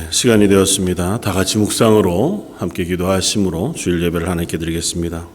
시간이 되었습니다. 다 같이 묵상으로 함께 기도하심으로 주일 예배를 하나님께 드리겠습니다.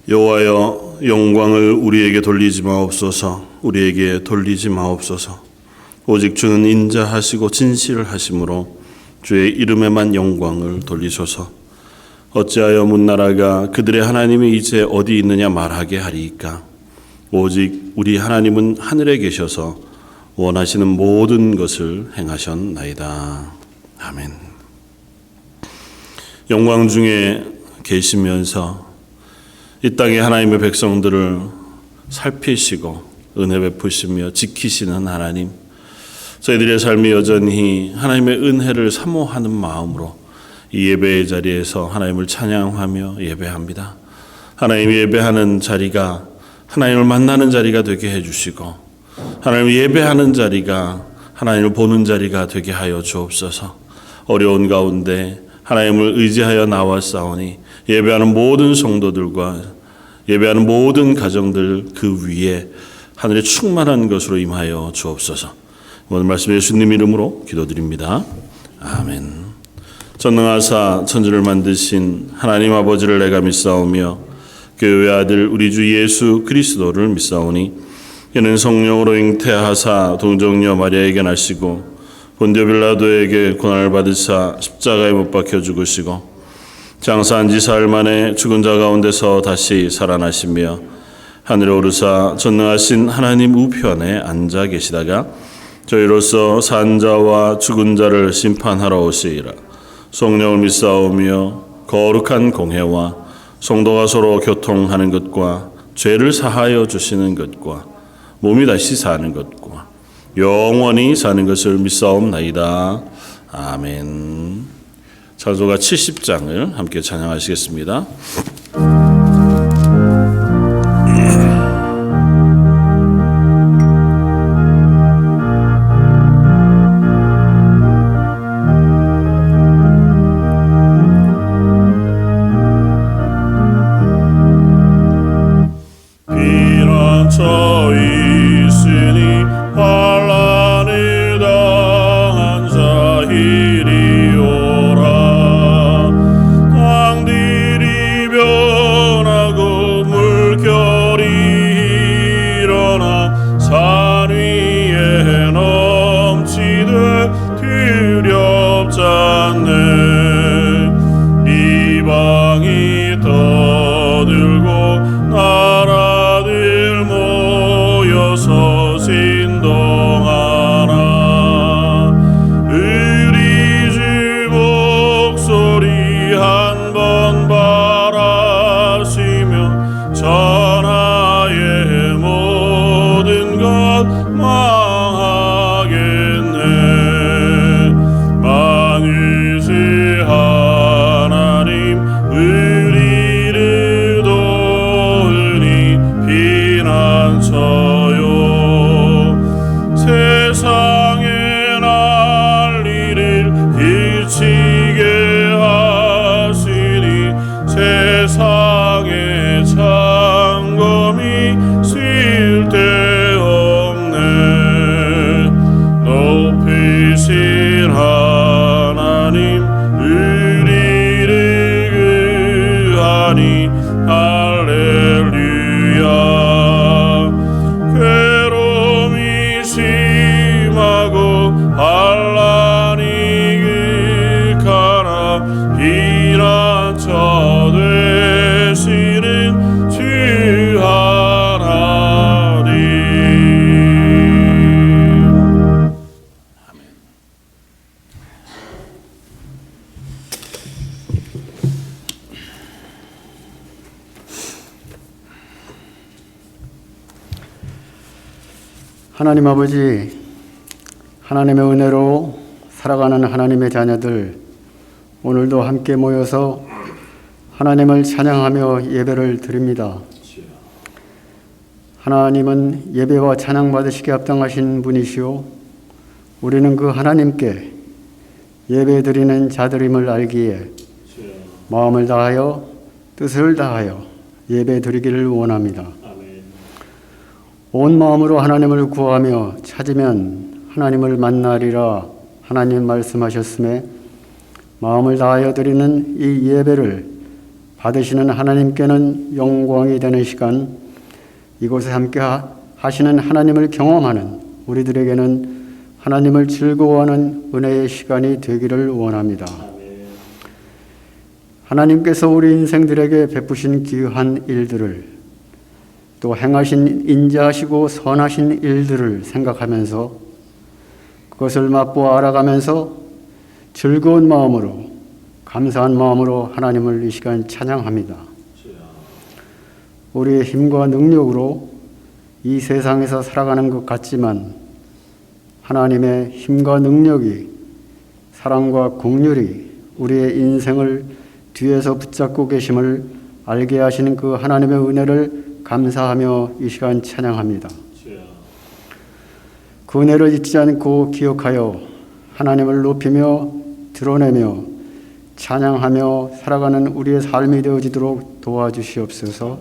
여호와여, 영광을 우리에게 돌리지 마옵소서. 우리에게 돌리지 마옵소서. 오직 주는 인자하시고 진실하심으로 주의 이름에만 영광을 돌리소서. 어찌하여 문나라가 그들의 하나님이 이제 어디 있느냐 말하게 하리이까. 오직 우리 하나님은 하늘에 계셔서 원하시는 모든 것을 행하셨나이다. 아멘. 영광 중에 계시면서 이 땅에 하나님의 백성들을 살피시고 은혜 베푸시며 지키시는 하나님, 저희들의 삶이 여전히 하나님의 은혜를 사모하는 마음으로 이 예배의 자리에서 하나님을 찬양하며 예배합니다. 하나님 예배하는 자리가 하나님을 만나는 자리가 되게 해주시고, 하나님을 예배하는 자리가 하나님을 보는 자리가 되게 하여 주옵소서. 어려운 가운데 하나님을 의지하여 나왔사오니 예배하는 모든 성도들과 예배하는 모든 가정들 그 위에 하늘의 충만한 것으로 임하여 주옵소서. 오늘 말씀 예수님 이름으로 기도드립니다. 아멘. 전능하사 천지를 만드신 하나님 아버지를 내가 믿사오며 그 외아들 우리 주 예수 그리스도를 믿사오니 이는 성령으로 잉태하사 동정녀 마리아에게 나시고 본디오 빌라도에게 고난을 받으사 십자가에 못 박혀 죽으시고 장사한 지 사흘 만에 죽은 자 가운데서 다시 살아나시며 하늘에 오르사 전능하신 하나님 우편에 앉아 계시다가 저희로서 산 자와 죽은 자를 심판하러 오시리라. 성령을 믿사오며 거룩한 공회와 성도가 서로 교통하는 것과 죄를 사하여 주시는 것과 몸이 다시 사는 것과 영원히 사는 것을 믿사옵나이다. 아멘. 찬송가 70장을 함께 찬양하시겠습니다. 비난처 있으니 환난을 당한 자이리오라. 땅들이 변하고 물결이 일어나 산 위에 넘치되 두렵지 않네. 이방이 떠들고 나라들 모여서 신동하라. 우리 주 목소리 한번 바라시며 전하의 모든 것 망하겠네. 만유의 하나님 우리를 도우니 피난처요. 세상의 난리를 그치게 하시니 세상의 창검이 쓸데없네. 높이신 하나님 우리를 구하니 할렐루야. 괴로움이 심하고 환난이 극하나 피난처 되시는 주 하나님. 하나님 아버지, 하나님의 은혜로 살아가는 하나님의 자녀들, 오늘도 함께 모여서 하나님을 찬양하며 예배를 드립니다. 하나님은 예배와 찬양 받으시기에 합당하신 분이시오. 우리는 그 하나님께 예배 드리는 자들임을 알기에 마음을 다하여 뜻을 다하여 예배 드리기를 원합니다. 온 마음으로 하나님을 구하며 찾으면 하나님을 만나리라 하나님 말씀하셨음에 마음을 다하여 드리는 이 예배를 받으시는 하나님께는 영광이 되는 시간, 이곳에 함께 하시는 하나님을 경험하는 우리들에게는 하나님을 즐거워하는 은혜의 시간이 되기를 원합니다. 하나님께서 우리 인생들에게 베푸신 귀한 일들을, 또 행하신 인자하시고 선하신 일들을 생각하면서 그것을 맛보아 알아가면서 즐거운 마음으로, 감사한 마음으로 하나님을 이 시간 찬양합니다. 우리의 힘과 능력으로 이 세상에서 살아가는 것 같지만 하나님의 힘과 능력이, 사랑과 긍휼이 우리의 인생을 뒤에서 붙잡고 계심을 알게 하시는 그 하나님의 은혜를 감사하며 이 시간 찬양합니다. 그 은혜를 잊지 않고 기억하여 하나님을 높이며 드러내며 찬양하며 살아가는 우리의 삶이 되어지도록 도와주시옵소서.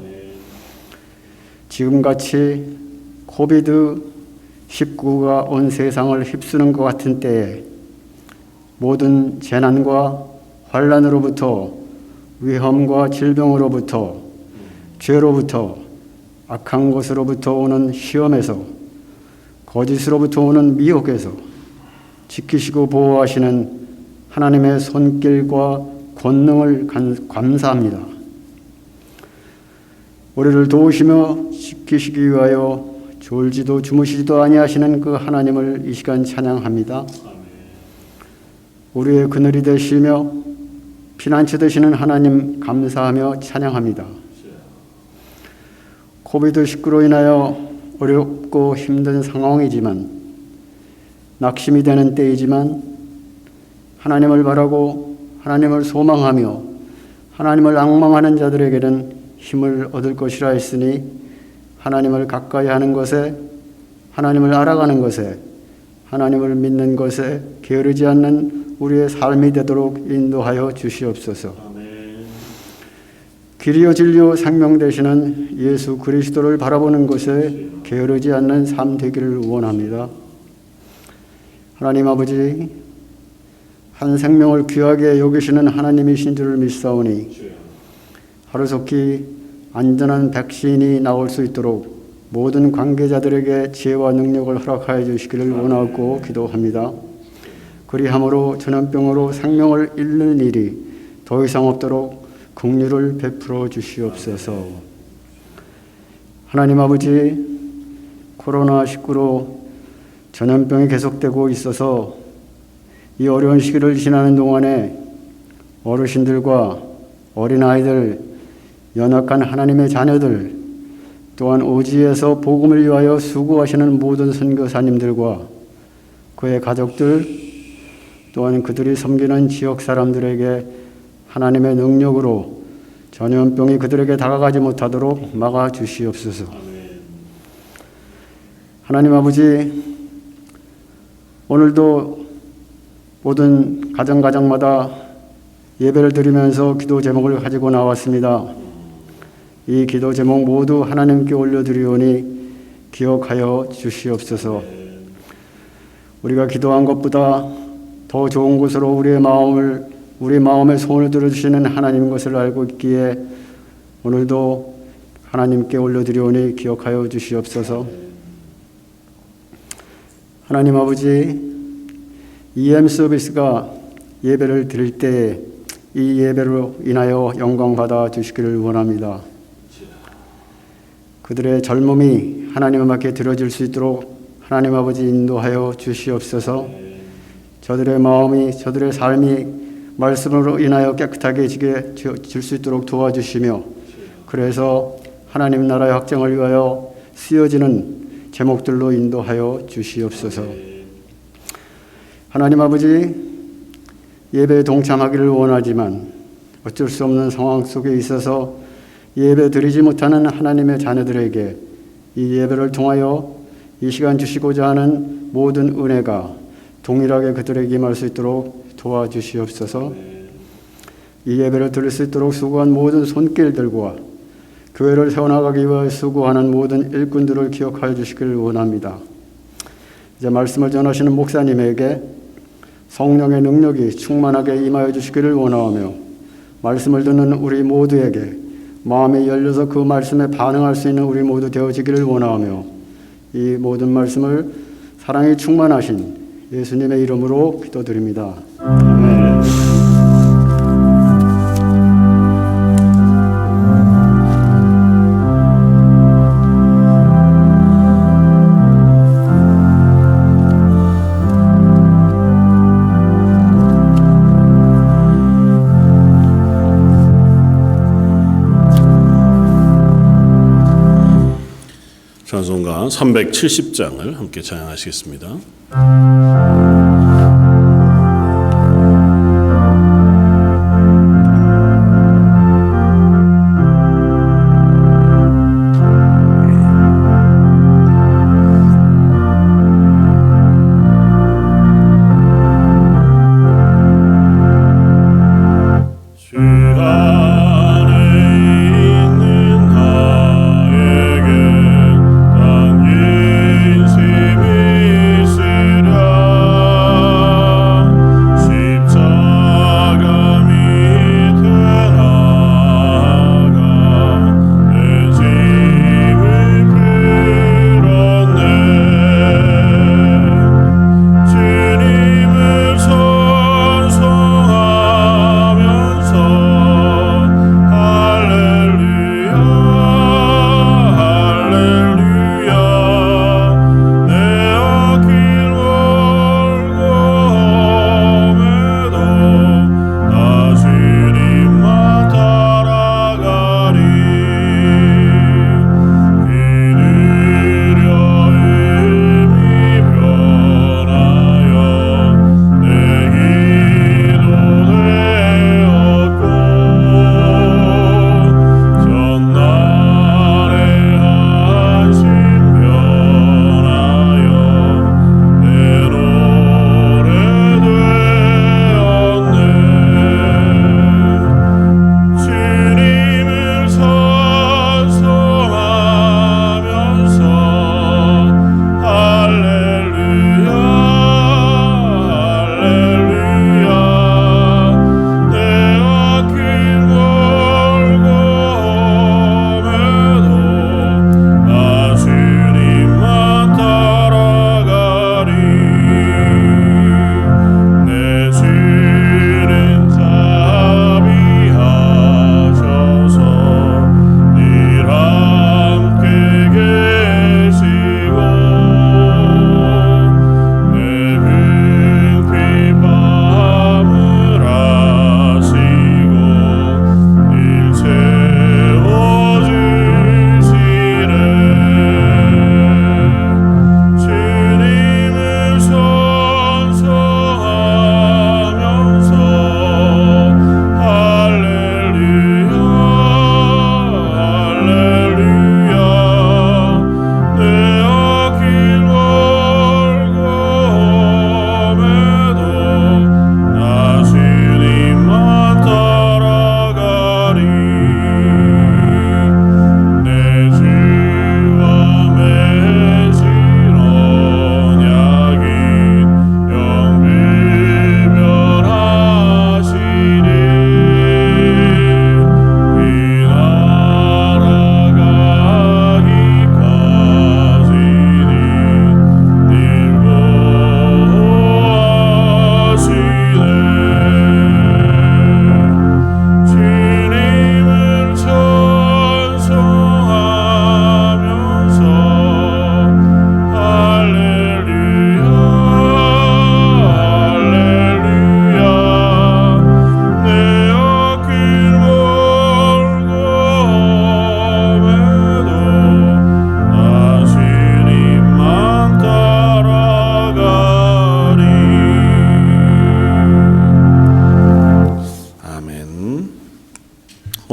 지금같이 코비드-19가 온 세상을 휩쓰는 것 같은 때에 모든 재난과 환난으로부터, 위험과 질병으로부터, 죄로부터, 악한 것으로부터 오는 시험에서, 거짓으로부터 오는 미혹에서 지키시고 보호하시는 하나님의 손길과 권능을 감사합니다. 우리를 도우시며 지키시기 위하여 졸지도 주무시지도 아니하시는 그 하나님을 이 시간 찬양합니다. 우리의 그늘이 되시며 피난처 되시는 하나님 감사하며 찬양합니다. 코비드-19로 인하여 어렵고 힘든 상황이지만, 낙심이 되는 때이지만 하나님을 바라고 하나님을 소망하며 하나님을 앙망하는 자들에게는 힘을 얻을 것이라 했으니, 하나님을 가까이 하는 것에, 하나님을 알아가는 것에, 하나님을 믿는 것에 게으르지 않는 우리의 삶이 되도록 인도하여 주시옵소서. 길이요 진리요 생명 되시는 예수 그리스도를 바라보는 것에 게으르지 않는 삶 되기를 원합니다. 하나님 아버지, 한 생명을 귀하게 여기시는 하나님이신 줄을 믿사오니 하루속히 안전한 백신이 나올 수 있도록 모든 관계자들에게 지혜와 능력을 허락하여 주시기를 원하고 기도합니다. 그리함으로 전염병으로 생명을 잃는 일이 더 이상 없도록 긍휼을 베풀어 주시옵소서. 하나님 아버지, 코로나19로 전염병이 계속되고 있어서 이 어려운 시기를 지나는 동안에 어르신들과 어린아이들, 연약한 하나님의 자녀들, 또한 오지에서 복음을 위하여 수고하시는 모든 선교사님들과 그의 가족들, 또한 그들이 섬기는 지역 사람들에게 하나님의 능력으로 전염병이 그들에게 다가가지 못하도록 막아주시옵소서. 하나님 아버지, 오늘도 모든 가정마다 예배를 드리면서 기도 제목을 가지고 나왔습니다. 이 기도 제목 모두 하나님께 올려드리오니 기억하여 주시옵소서. 우리가 기도한 것보다 더 좋은 곳으로 우리 마음의 소원을 들어주시는 하나님 것을 알고 있기에 오늘도 하나님께 올려드리오니 기억하여 주시옵소서. 하나님 아버지, EM 서비스가 예배를 드릴 때 이 예배로 인하여 영광 받아 주시기를 원합니다. 그들의 젊음이 하나님 앞에 드려질 수 있도록 하나님 아버지 인도하여 주시옵소서. 저들의 마음이, 저들의 삶이 말씀으로 인하여 깨끗하게 지게 질 수 있도록 도와주시며, 그래서 하나님 나라의 확장을 위하여 쓰여지는 제목들로 인도하여 주시옵소서. 하나님 아버지, 예배에 동참하기를 원하지만 어쩔 수 없는 상황 속에 있어서 예배 드리지 못하는 하나님의 자녀들에게 이 예배를 통하여 이 시간 주시고자 하는 모든 은혜가 동일하게 그들에게 임할 수 있도록 도와주시옵소서. 이 예배를 드릴 수 있도록 수고한 모든 손길들과 교회를 세워나가기 위해 수고하는 모든 일꾼들을 기억하여 주시기를 원합니다. 이제 말씀을 전하시는 목사님에게 성령의 능력이 충만하게 임하여 주시기를 원하며 말씀을 듣는 우리 모두에게 마음이 열려서 그 말씀에 반응할 수 있는 우리 모두 되어지기를 원하며 이 모든 말씀을 사랑이 충만하신 예수님의 이름으로 기도드립니다. 아멘. 찬송가 370장을 함께 찬양하시겠습니다. 인심이 있으랴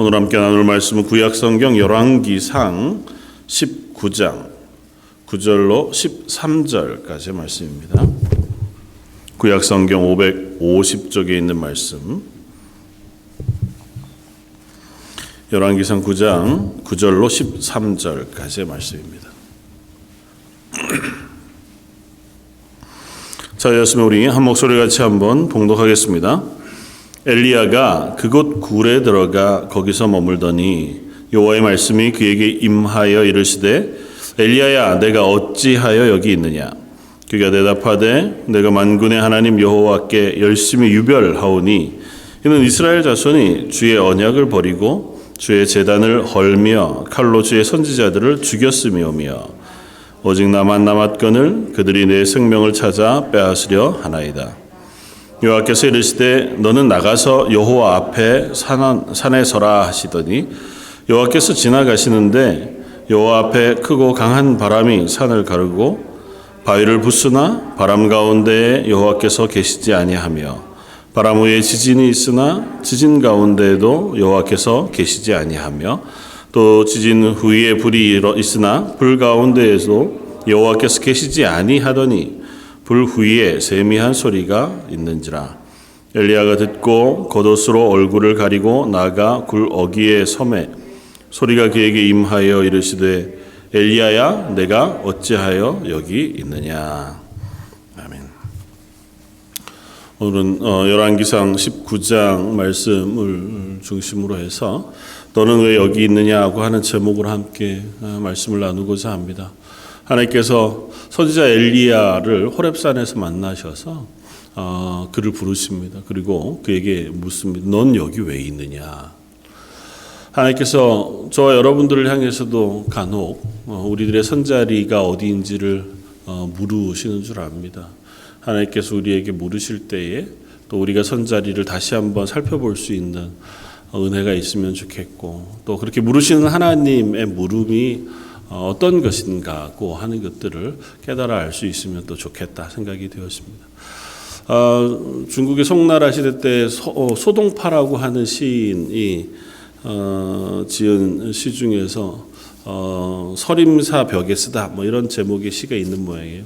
오늘 함께 나눌 말씀은 구약성경 열왕기상 19장 9절로 13절까지의 말씀입니다. 구약성경 550쪽에 있는 말씀, 열왕기상 9장 9절로 13절까지의 말씀입니다. 자, 이었으면 우리 한 목소리 같이 한번 봉독하겠습니다. 엘리야가 그곳 굴에 들어가 거기서 머물더니 여호와의 말씀이 그에게 임하여 이르시되 엘리야야, 내가 어찌하여 여기 있느냐? 그가 대답하되 내가 만군의 하나님 여호와께 열심히 유별하오니 이는 이스라엘 자손이 주의 언약을 버리고 주의 제단을 헐며 칼로 주의 선지자들을 죽였음이오며 오직 나만 남았거늘 그들이 내 생명을 찾아 빼앗으려 하나이다. 여호와께서 이르시되 너는 나가서 여호와 앞에 산에 서라 하시더니 여호와께서 지나가시는데 여호와 앞에 크고 강한 바람이 산을 가르고 바위를 부수나 바람 가운데에 여호와께서 계시지 아니하며 바람 후에 지진이 있으나 지진 가운데에도 여호와께서 계시지 아니하며 또 지진 후에 불이 있으나 불 가운데에도 여호와께서 계시지 아니하더니 불 후에 세미한 소리가 있는지라. 엘리야가 듣고 겉옷으로 얼굴을 가리고 나가 굴 어귀에 섬에 소리가 그에게 임하여 이르시되 엘리야야, 내가 어찌하여 여기 있느냐. 아멘. 오늘은 열왕기상 19장 말씀을 중심으로 해서 너는 왜 여기 있느냐고 하는 제목으로 함께 말씀을 나누고자 합니다. 하나님께서 선지자 엘리야를 호렙산에서 만나셔서 그를 부르십니다. 그리고 그에게 묻습니다. 넌 여기 왜 있느냐? 하나님께서 저와 여러분들을 향해서도 간혹 우리들의 선자리가 어디인지를 물으시는 줄 압니다. 하나님께서 우리에게 물으실 때에 또 우리가 선자리를 다시 한번 살펴볼 수 있는 은혜가 있으면 좋겠고, 또 그렇게 물으시는 하나님의 물음이 어떤 것인가고 하는 것들을 깨달아 알 수 있으면 또 좋겠다 생각이 되었습니다. 중국의 송나라 시대 때 소동파라고 하는 시인이 지은 시 중에서 서림사 벽에 쓰다 뭐 이런 제목의 시가 있는 모양이에요.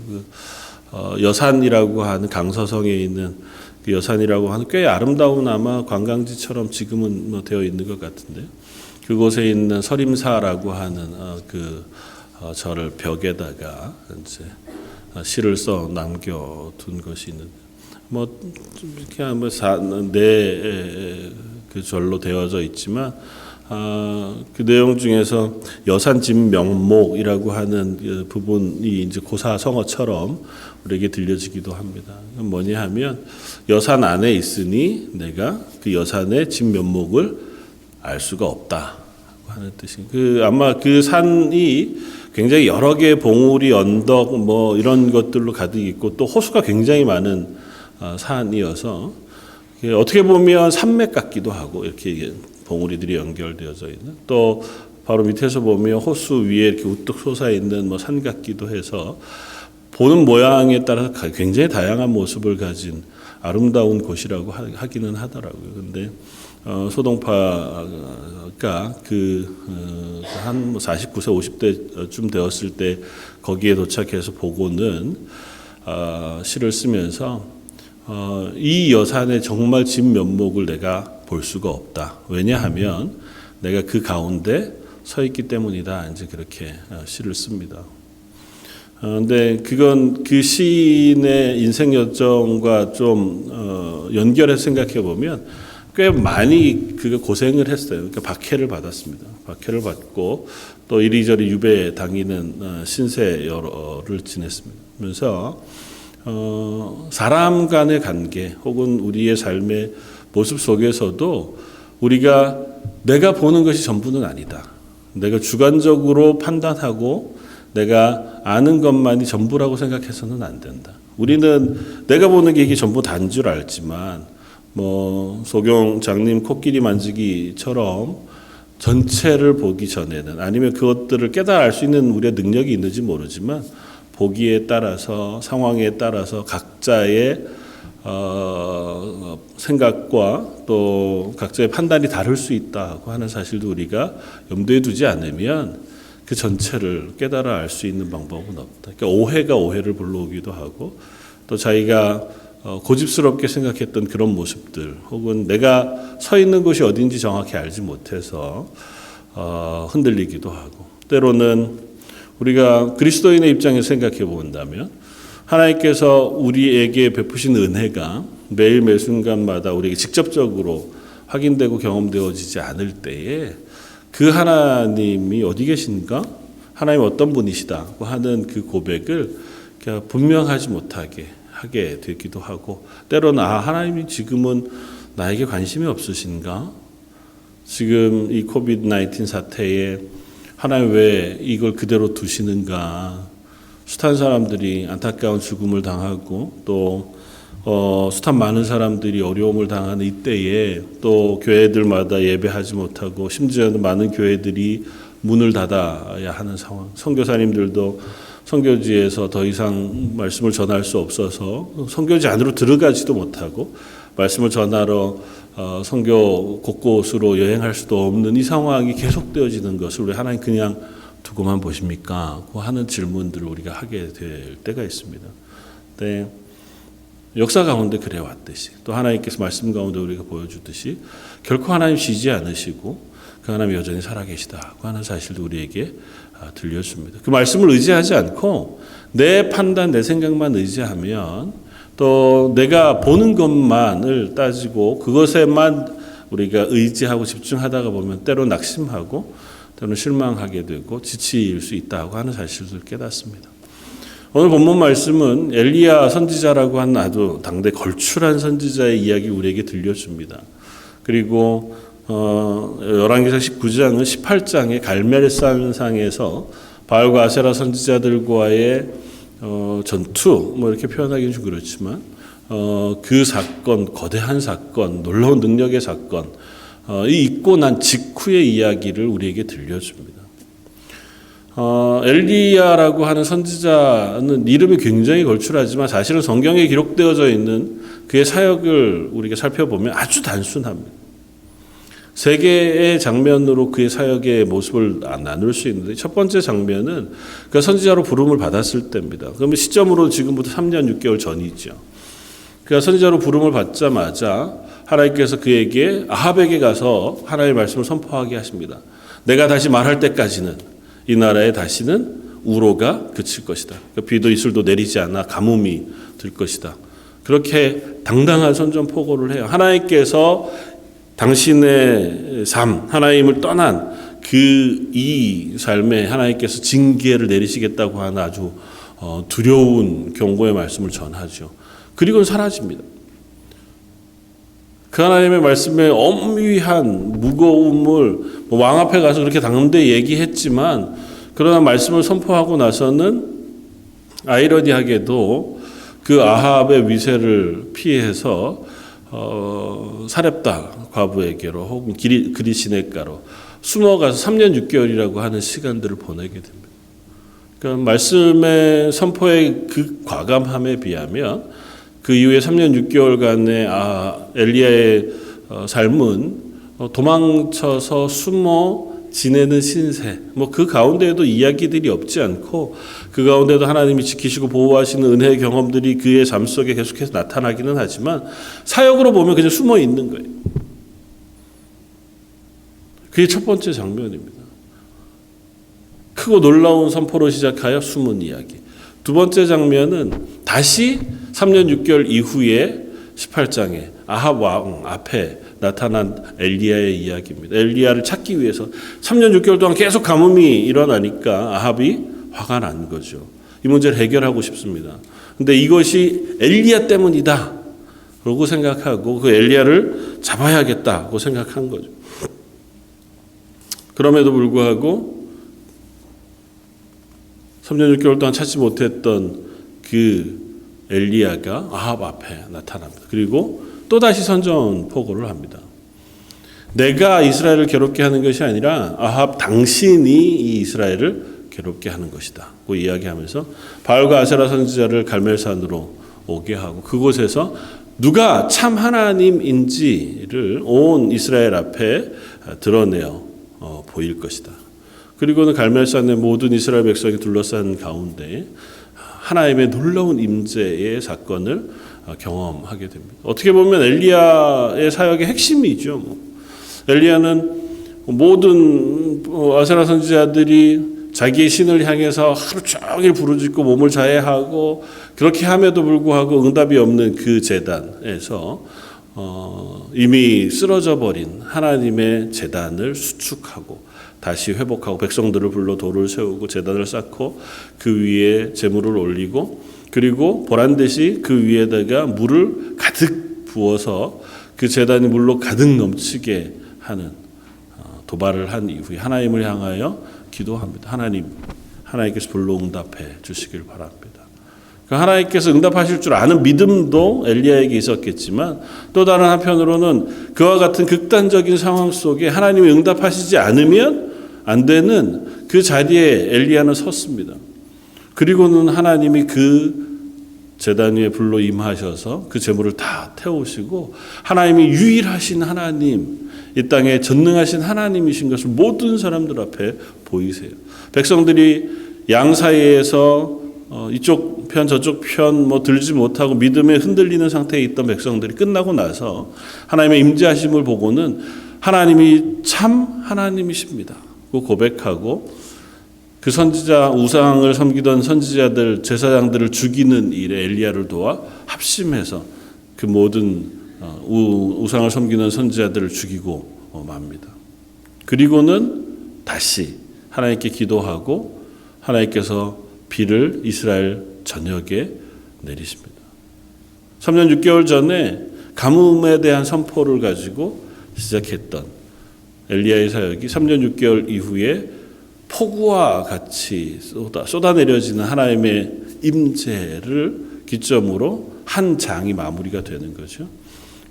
여산이라고 하는 강서성에 있는 그 여산이라고 하는 꽤 아름다운 아마 관광지처럼 지금은 뭐 되어 있는 것 같은데요. 그곳에 있는 서림사라고 하는 그 절을 벽에다가 이제 시를 써 남겨둔 것이 있는데, 뭐 이렇게 한번 그 절로 되어져 있지만 그 내용 중에서 여산진명목이라고 하는 그 부분이 이제 고사성어처럼 우리에게 들려지기도 합니다. 뭐냐 하면 여산 안에 있으니 내가 그 여산의 진면목을 알 수가 없다 하는 뜻이. 아마 그 산이 굉장히 여러 개의 봉우리, 언덕 뭐 이런 것들로 가득 있고 또 호수가 굉장히 많은 산이어서 어떻게 보면 산맥 같기도 하고 이렇게 봉우리들이 연결되어져 있는, 또 바로 밑에서 보면 호수 위에 이렇게 우뚝 솟아 있는 뭐 산 같기도 해서 보는 모양에 따라서 굉장히 다양한 모습을 가진 아름다운 곳이라고 하기는 하더라고요. 근데 소동파가 한 49세 50대쯤 되었을 때 거기에 도착해서 보고는 시를 쓰면서 이 여산의 정말 진면목을 내가 볼 수가 없다. 왜냐하면 내가 그 가운데 서 있기 때문이다. 이제 그렇게 시를 씁니다. 근데 그건 그 시인의 인생 여정과 좀 연결해서 생각해 보면 꽤 많이 그 고생을 했어요. 그러니까 박해를 받았습니다. 박해를 받고 또 이리저리 유배 당기는 신세여를 지냈습니다. 그래서 사람 간의 관계 혹은 우리의 삶의 모습 속에서도 우리가 내가 보는 것이 전부는 아니다. 내가 주관적으로 판단하고 내가 아는 것만이 전부라고 생각해서는 안 된다. 우리는 내가 보는 게 이게 전부 다인 줄 알지만 뭐 소경 장님 코끼리 만지기처럼 전체를 보기 전에는, 아니면 그것들을 깨달아 알 수 있는 우리의 능력이 있는지 모르지만 보기에 따라서 상황에 따라서 각자의 생각과 또 각자의 판단이 다를 수 있다고 하는 사실도 우리가 염두에 두지 않으면 그 전체를 깨달아 알 수 있는 방법은 없다. 그러니까 오해가 오해를 불러오기도 하고 또 자기가 고집스럽게 생각했던 그런 모습들 혹은 내가 서 있는 곳이 어딘지 정확히 알지 못해서 흔들리기도 하고 때로는 우리가 그리스도인의 입장에서 생각해 본다면 하나님께서 우리에게 베푸신 은혜가 매일 매 순간마다 우리에게 직접적으로 확인되고 경험되어지지 않을 때에 그 하나님이 어디 계신가? 하나님 어떤 분이시다고 하는 그 고백을 분명하지 못하게 하게 되기도 하고 때로는 하나님이 지금은 나에게 관심이 없으신가? 지금 이 코비드-19 사태에 하나님 왜 이걸 그대로 두시는가? 숱한 사람들이 안타까운 죽음을 당하고 또 숱한 많은 사람들이 어려움을 당하는 이때에 또 교회들마다 예배하지 못하고 심지어는 많은 교회들이 문을 닫아야 하는 상황. 선교사님들도 선교지에서 더 이상 말씀을 전할 수 없어서 선교지 안으로 들어가지도 못하고 말씀을 전하러 선교 곳곳으로 여행할 수도 없는 이 상황이 계속되어지는 것을 우리 하나님 그냥 두고만 보십니까? 하는 질문들을 우리가 하게 될 때가 있습니다. 네. 역사 가운데 그래 왔듯이 또 하나님께서 말씀 가운데 우리가 보여주듯이 결코 하나님 쉬지 않으시고 그 하나님 여전히 살아계시다고 하는 사실도 우리에게 들려줍니다. 그 말씀을 의지하지 않고 내 판단, 내 생각만 의지하면 또 내가 보는 것만을 따지고 그것에만 우리가 의지하고 집중하다가 보면 때로 낙심하고 때로는 실망하게 되고 지칠 수 있다고 하는 사실을 깨닫습니다. 오늘 본문 말씀은 엘리야 선지자라고 하는 아주 당대 걸출한 선지자의 이야기 우리에게 들려줍니다. 그리고 열왕기상 19장은 18장의 갈멜산상에서 바알과 아세라 선지자들과의 전투 이렇게 표현하기는 좀 그렇지만 그 사건, 거대한 사건, 놀라운 능력의 사건 이 있고 난 직후의 이야기를 우리에게 들려줍니다. 엘리야라고 하는 선지자는 이름이 굉장히 걸출하지만 사실은 성경에 기록되어져 있는 그의 사역을 우리가 살펴보면 아주 단순합니다. 세 개의 장면으로 그의 사역의 모습을 나눌 수 있는데 첫 번째 장면은 그 선지자로 부름을 받았을 때입니다. 그러면 시점으로 지금부터 3년 6개월 전이죠. 그가 선지자로 부름을 받자마자 하나님께서 그에게 아합에게 가서 하나님의 말씀을 선포하게 하십니다. 내가 다시 말할 때까지는 이 나라에 다시는 우로가 그칠 것이다. 그러니까 비도 이슬도 내리지 않아 가뭄이 들 것이다. 그렇게 당당한 선전포고를 해요. 하나님께서 당신의 삶, 하나님을 떠난 이 삶에 하나님께서 징계를 내리시겠다고 하는 아주 두려운 경고의 말씀을 전하죠. 그리고는 사라집니다. 그 하나님의 말씀에 엄위한 무거움을 왕 앞에 가서 그렇게 당대 얘기했지만 그러나 말씀을 선포하고 나서는 아이러니하게도 그 아합의 위세를 피해서 사렙다 과부에게로 혹은 그리 시냇가로 숨어가서 3년 6개월이라고 하는 시간들을 보내게 됩니다. 그러니까 말씀의 선포의 그 과감함에 비하면 그 이후에 3년 6개월간의 엘리야의 삶은 도망쳐서 숨어 지내는 신세, 그 가운데에도 이야기들이 없지 않고 그 가운데도 하나님이 지키시고 보호하시는 은혜의 경험들이 그의 삶 속에 계속해서 나타나기는 하지만 사역으로 보면 그냥 숨어 있는 거예요. 그게 첫 번째 장면입니다. 크고 놀라운 선포로 시작하여 숨은 이야기. 두 번째 장면은 다시 3년 6개월 이후에 18장에 아합 왕 앞에 나타난 엘리야의 이야기입니다. 엘리야를 찾기 위해서 3년 6개월 동안 계속 가뭄이 일어나니까 아합이 화가 난 거죠. 이 문제를 해결하고 싶습니다. 근데 이것이 엘리야 때문이다 라고 생각하고 그 엘리야를 잡아야겠다고 생각한 거죠. 그럼에도 불구하고 3년 6개월 동안 찾지 못했던 그 엘리야가 아합 앞에 나타납니다. 그리고 또다시 선전포고를 합니다. 내가 이스라엘을 괴롭게 하는 것이 아니라 아합 당신이 이 이스라엘을 괴롭게 하는 것이다. 고 이야기하면서 바알과 아세라 선지자를 갈멜산으로 오게 하고 그곳에서 누가 참 하나님인지를 온 이스라엘 앞에 드러내어 보일 것이다. 그리고는 갈멜산의 모든 이스라엘 백성이 둘러싼 가운데 하나님의 놀라운 임재의 사건을 경험하게 됩니다. 어떻게 보면 엘리야의 사역의 핵심이죠. 엘리야는 모든 아세라 선지자들이 자기의 신을 향해서 하루 종일 부르짖고 몸을 자해하고 그렇게 함에도 불구하고 응답이 없는 그 제단에서 이미 쓰러져 버린 하나님의 제단을 수축하고 다시 회복하고 백성들을 불러 돌을 세우고 제단을 쌓고 그 위에 제물을 올리고 그리고 보란듯이 그 위에다가 물을 가득 부어서 그 제단이 물로 가득 넘치게 하는 도발을 한 이후에 하나님을 향하여 기도합니다. 하나님께서 불로 응답해 주시길 바랍니다. 하나님께서 응답하실 줄 아는 믿음도 엘리야에게 있었겠지만 또 다른 한편으로는 그와 같은 극단적인 상황 속에 하나님이 응답하시지 않으면 안 되는 그 자리에 엘리야는 섰습니다. 그리고는 하나님이 그 제단 위에 불로 임하셔서 그 제물을 다 태우시고 하나님이 유일하신 하나님, 이 땅에 전능하신 하나님이신 것을 모든 사람들 앞에 보이세요. 백성들이 양 사이에서 이쪽 편 저쪽 편 들지 못하고 믿음에 흔들리는 상태에 있던 백성들이 끝나고 나서 하나님의 임재하심을 보고는 하나님이 참 하나님이십니다. 고백하고 그 선지자 우상을 섬기던 선지자들 제사장들을 죽이는 일에 엘리야를 도와 합심해서 그 모든 우상을 섬기는 선지자들을 죽이고 맙니다. 그리고는 다시 하나님께 기도하고 하나님께서 비를 이스라엘 전역에 내리십니다. 3년 6개월 전에 가뭄에 대한 선포를 가지고 시작했던 엘리야의 사역이 3년 6개월 이후에 폭우와 같이 쏟아내려지는 하나님의 임재를 기점으로 한 장이 마무리가 되는 거죠.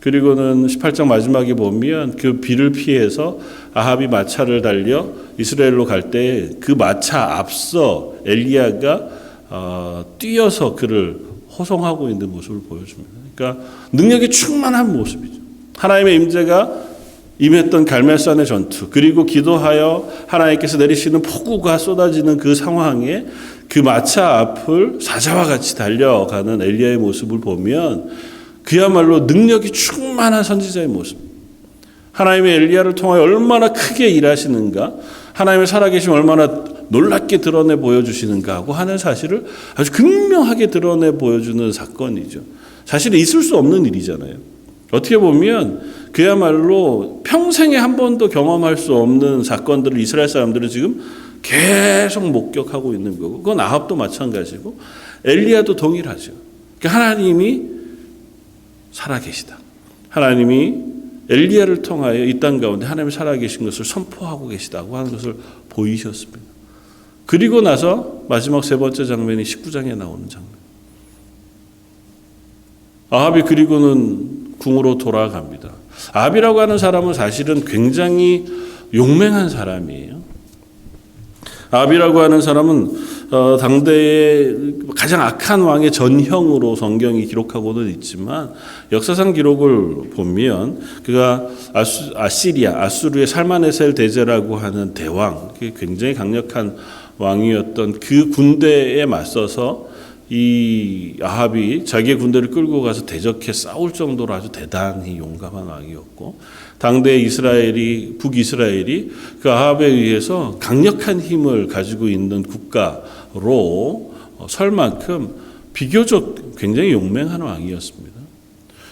그리고는 18장 마지막에 보면 그 비를 피해서 아합이 마차를 달려 이스라엘로 갈 때 그 마차 앞서 엘리야가 뛰어서 그를 호송하고 있는 모습을 보여줍니다. 그러니까 능력이 충만한 모습이죠. 하나님의 임재가 임했던 갈멜산의 전투, 그리고 기도하여 하나님께서 내리시는 폭우가 쏟아지는 그 상황에 그 마차 앞을 사자와 같이 달려가는 엘리야의 모습을 보면 그야말로 능력이 충만한 선지자의 모습. 하나님의 엘리야를 통하여 얼마나 크게 일하시는가, 하나님의 살아계심 얼마나 놀랍게 드러내 보여주시는가 하고 하는 사실을 아주 극명하게 드러내 보여주는 사건이죠. 사실 있을 수 없는 일이잖아요. 어떻게 보면 그야말로 평생에 한 번도 경험할 수 없는 사건들을 이스라엘 사람들은 지금 계속 목격하고 있는 거고, 그건 아합도 마찬가지고 엘리야도 동일하죠. 그러니까 하나님이 살아계시다. 하나님이 엘리야를 통하여 이 땅 가운데 하나님이 살아계신 것을 선포하고 계시다고 하는 것을 보이셨습니다. 그리고 나서 마지막 세 번째 장면이 19장에 나오는 장면. 아합이 그리고는 궁으로 돌아갑니다. 아합이라고 하는 사람은 사실은 굉장히 용맹한 사람이에요. 아합이라고 하는 사람은 당대의 가장 악한 왕의 전형으로 성경이 기록하고는 있지만 역사상 기록을 보면 그가 아수르의 살마네셀 대제라고 하는 대왕, 굉장히 강력한 왕이었던 그 군대에 맞서서 이 아합이 자기의 군대를 끌고 가서 대적해 싸울 정도로 아주 대단히 용감한 왕이었고, 당대 북이스라엘이 그 아합에 의해서 강력한 힘을 가지고 있는 국가로 설 만큼 비교적 굉장히 용맹한 왕이었습니다.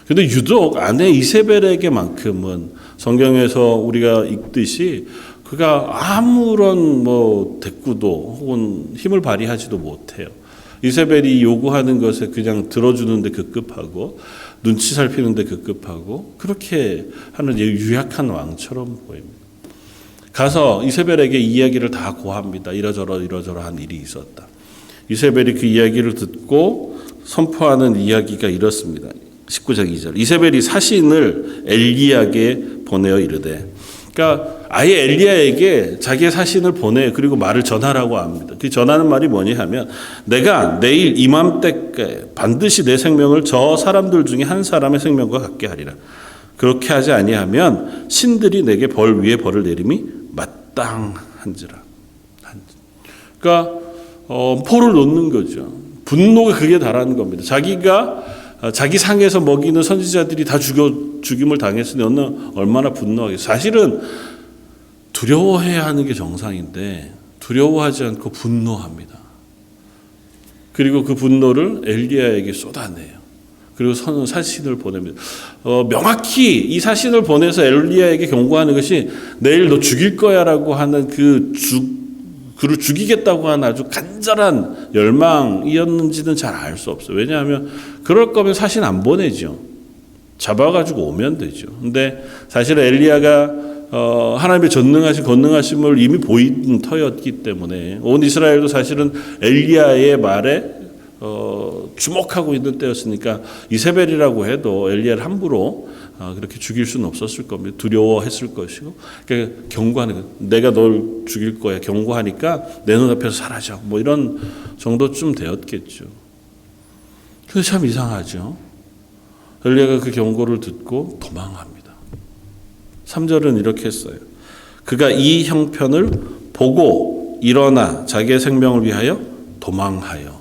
그런데 유독 아내 이세벨에게만큼은 성경에서 우리가 읽듯이 그가 아무런 대꾸도 혹은 힘을 발휘하지도 못해요. 이세벨이 요구하는 것에 그냥 들어주는데 급급하고 눈치 살피는데 급급하고 그렇게 하는 유약한 왕처럼 보입니다. 가서 이세벨에게 이야기를 다 고합니다. 이러저러한 일이 있었다. 이세벨이 그 이야기를 듣고 선포하는 이야기가 이렇습니다. 19장 2절. 이세벨이 사신을 엘리야에게 보내어 이르되 그러니까 아예 엘리야에게 자기의 사신을 보내 그리고 말을 전하라고 합니다. 그 전하는 말이 뭐냐 하면 내가 내일 이맘때께 반드시 내 생명을 저 사람들 중에 한 사람의 생명과 같게 하리라. 그렇게 하지 아니하면 신들이 내게 벌 위에 벌을 내림이 마땅한지라. 그러니까 포를 놓는 거죠. 분노가 그게 달하는 겁니다. 자기가 자기 상에서 먹이는 선지자들이 다 죽임을 당했으니 너는 얼마나 분노하겠어. 사실은 두려워해야 하는 게 정상인데 두려워하지 않고 분노합니다. 그리고 그 분노를 엘리야에게 쏟아내요. 그리고 사신을 보냅니다. 명확히 이 사신을 보내서 엘리야에게 경고하는 것이 내일 너 죽일 거야라고 하는 그를 죽이겠다고 하는 아주 간절한 열망이었는지는 잘 알 수 없어요. 왜냐하면 그럴 거면 사신 안 보내죠. 잡아가지고 오면 되죠. 근데 사실 엘리야가 하나님의 전능하신 권능하심을 이미 보인 터였기 때문에 온 이스라엘도 사실은 엘리야의 말에 주목하고 있는 때였으니까 이세벨이라고 해도 엘리야를 함부로 그렇게 죽일 수는 없었을 겁니다. 두려워했을 것이고, 그러니까 경고하는 거. 내가 널 죽일 거야. 경고하니까 내 눈앞에서 사라져. 뭐 이런 정도쯤 되었겠죠. 그래서 참 이상하죠. 엘리야가 그 경고를 듣고 도망합니다. 3절은 이렇게 했어요. 그가 이 형편을 보고 일어나 자기의 생명을 위하여 도망하여.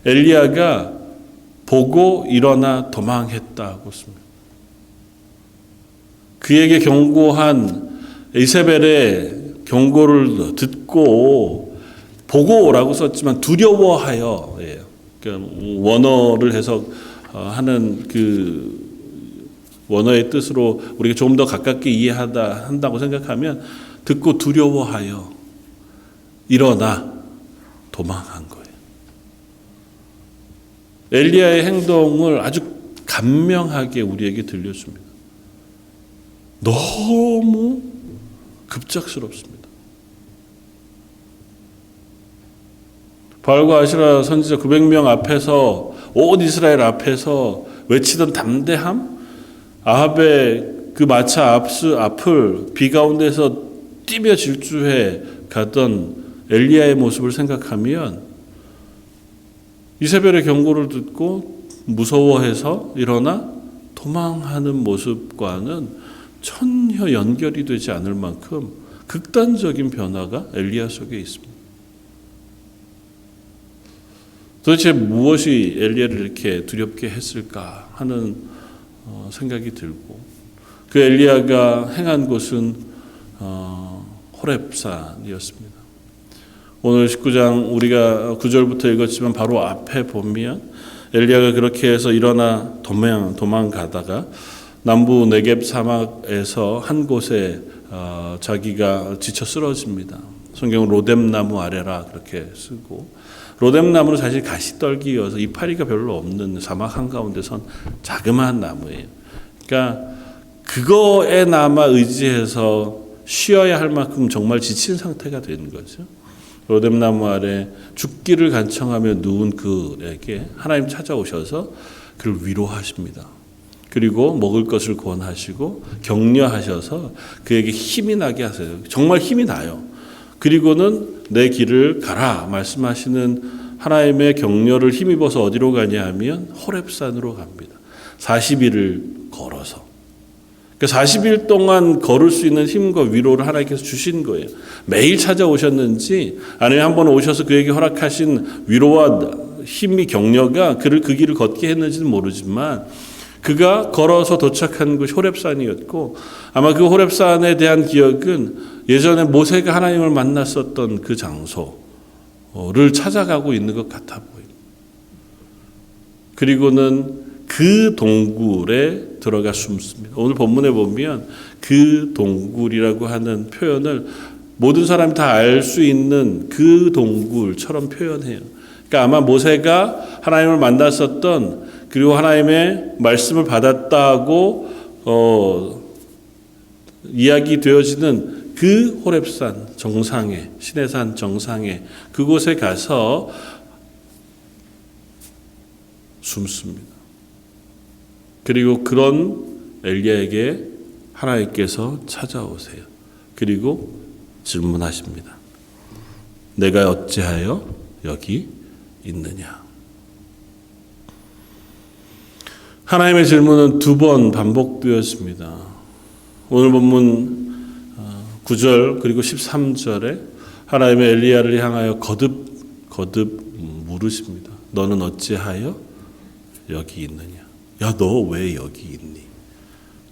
엘리야가 보고 일어나 도망했다고 씁니다. 그에게 경고한 이세벨의 경고를 듣고 보고라고 썼지만 두려워하여, 그러니까 원어를 해석하는 그 원어의 뜻으로 우리가 조금 더 가깝게 한다고 생각하면 듣고 두려워하여 일어나 도망한 거예요. 엘리야의 행동을 아주 감명하게 우리에게 들려줍니다. 너무 급작스럽습니다. 바알과 아시라 선지자 900명 앞에서 온 이스라엘 앞에서 외치던 담대함, 아합의 그 마차 앞을 비 가운데서 뛰며 질주해 가던 엘리야의 모습을 생각하면 이세벨의 경고를 듣고 무서워해서 일어나 도망하는 모습과는 전혀 연결이 되지 않을 만큼 극단적인 변화가 엘리야 속에 있습니다. 도대체 무엇이 엘리야를 이렇게 두렵게 했을까 하는 생각이 들고, 그 엘리야가 행한 곳은 호렙산이었습니다. 오늘 19장 우리가 9절부터 읽었지만 바로 앞에 보면 엘리야가 그렇게 해서 일어나 도망가다가 남부 네겝 사막에서 한 곳에 자기가 지쳐 쓰러집니다. 성경은 로뎀나무 아래라 그렇게 쓰고, 로뎀나무는 사실 가시떨기여서 이파리가 별로 없는 사막 한가운데 선 자그마한 나무예요. 그러니까 그거에 남아 의지해서 쉬어야 할 만큼 정말 지친 상태가 된 거죠. 로뎀나무 아래 죽기를 간청하며 누운 그에게 하나님 찾아오셔서 그를 위로하십니다. 그리고 먹을 것을 권하시고 격려하셔서 그에게 힘이 나게 하세요. 정말 힘이 나요. 그리고는 내 길을 가라 말씀하시는 하나님의 격려를 힘입어서 어디로 가냐 하면 호렙산으로 갑니다. 40일을 걸어서. 그러니까 40일 동안 걸을 수 있는 힘과 위로를 하나님께서 주신 거예요. 매일 찾아오셨는지 아니면 한 번 오셔서 그에게 허락하신 위로와 힘이 격려가 그를 그 길을 걷게 했는지는 모르지만 그가 걸어서 도착한 곳이 호렙산이었고, 아마 그 호렙산에 대한 기억은 예전에 모세가 하나님을 만났었던 그 장소를 찾아가고 있는 것 같아 보입니다. 그리고는 그 동굴에 들어가 숨습니다. 오늘 본문에 보면 그 동굴이라고 하는 표현을 모든 사람이 다 알 수 있는 그 동굴처럼 표현해요. 그러니까 아마 모세가 하나님을 만났었던, 그리고 하나님의 말씀을 받았다고 이야기되어지는 그 호렙산 정상에, 시내산 정상에, 그곳에 가서 숨습니다. 그리고 그런 엘리야에게 하나님께서 찾아오세요. 그리고 질문하십니다. 내가 어찌하여 여기 있느냐? 하나님의 질문은 2번 반복되었습니다. 오늘 본문 9절 그리고 13절에 하나님의 엘리야를 향하여 거듭 물으십니다. 너는 어찌하여 여기 있느냐? 야, 너 왜 여기 있니?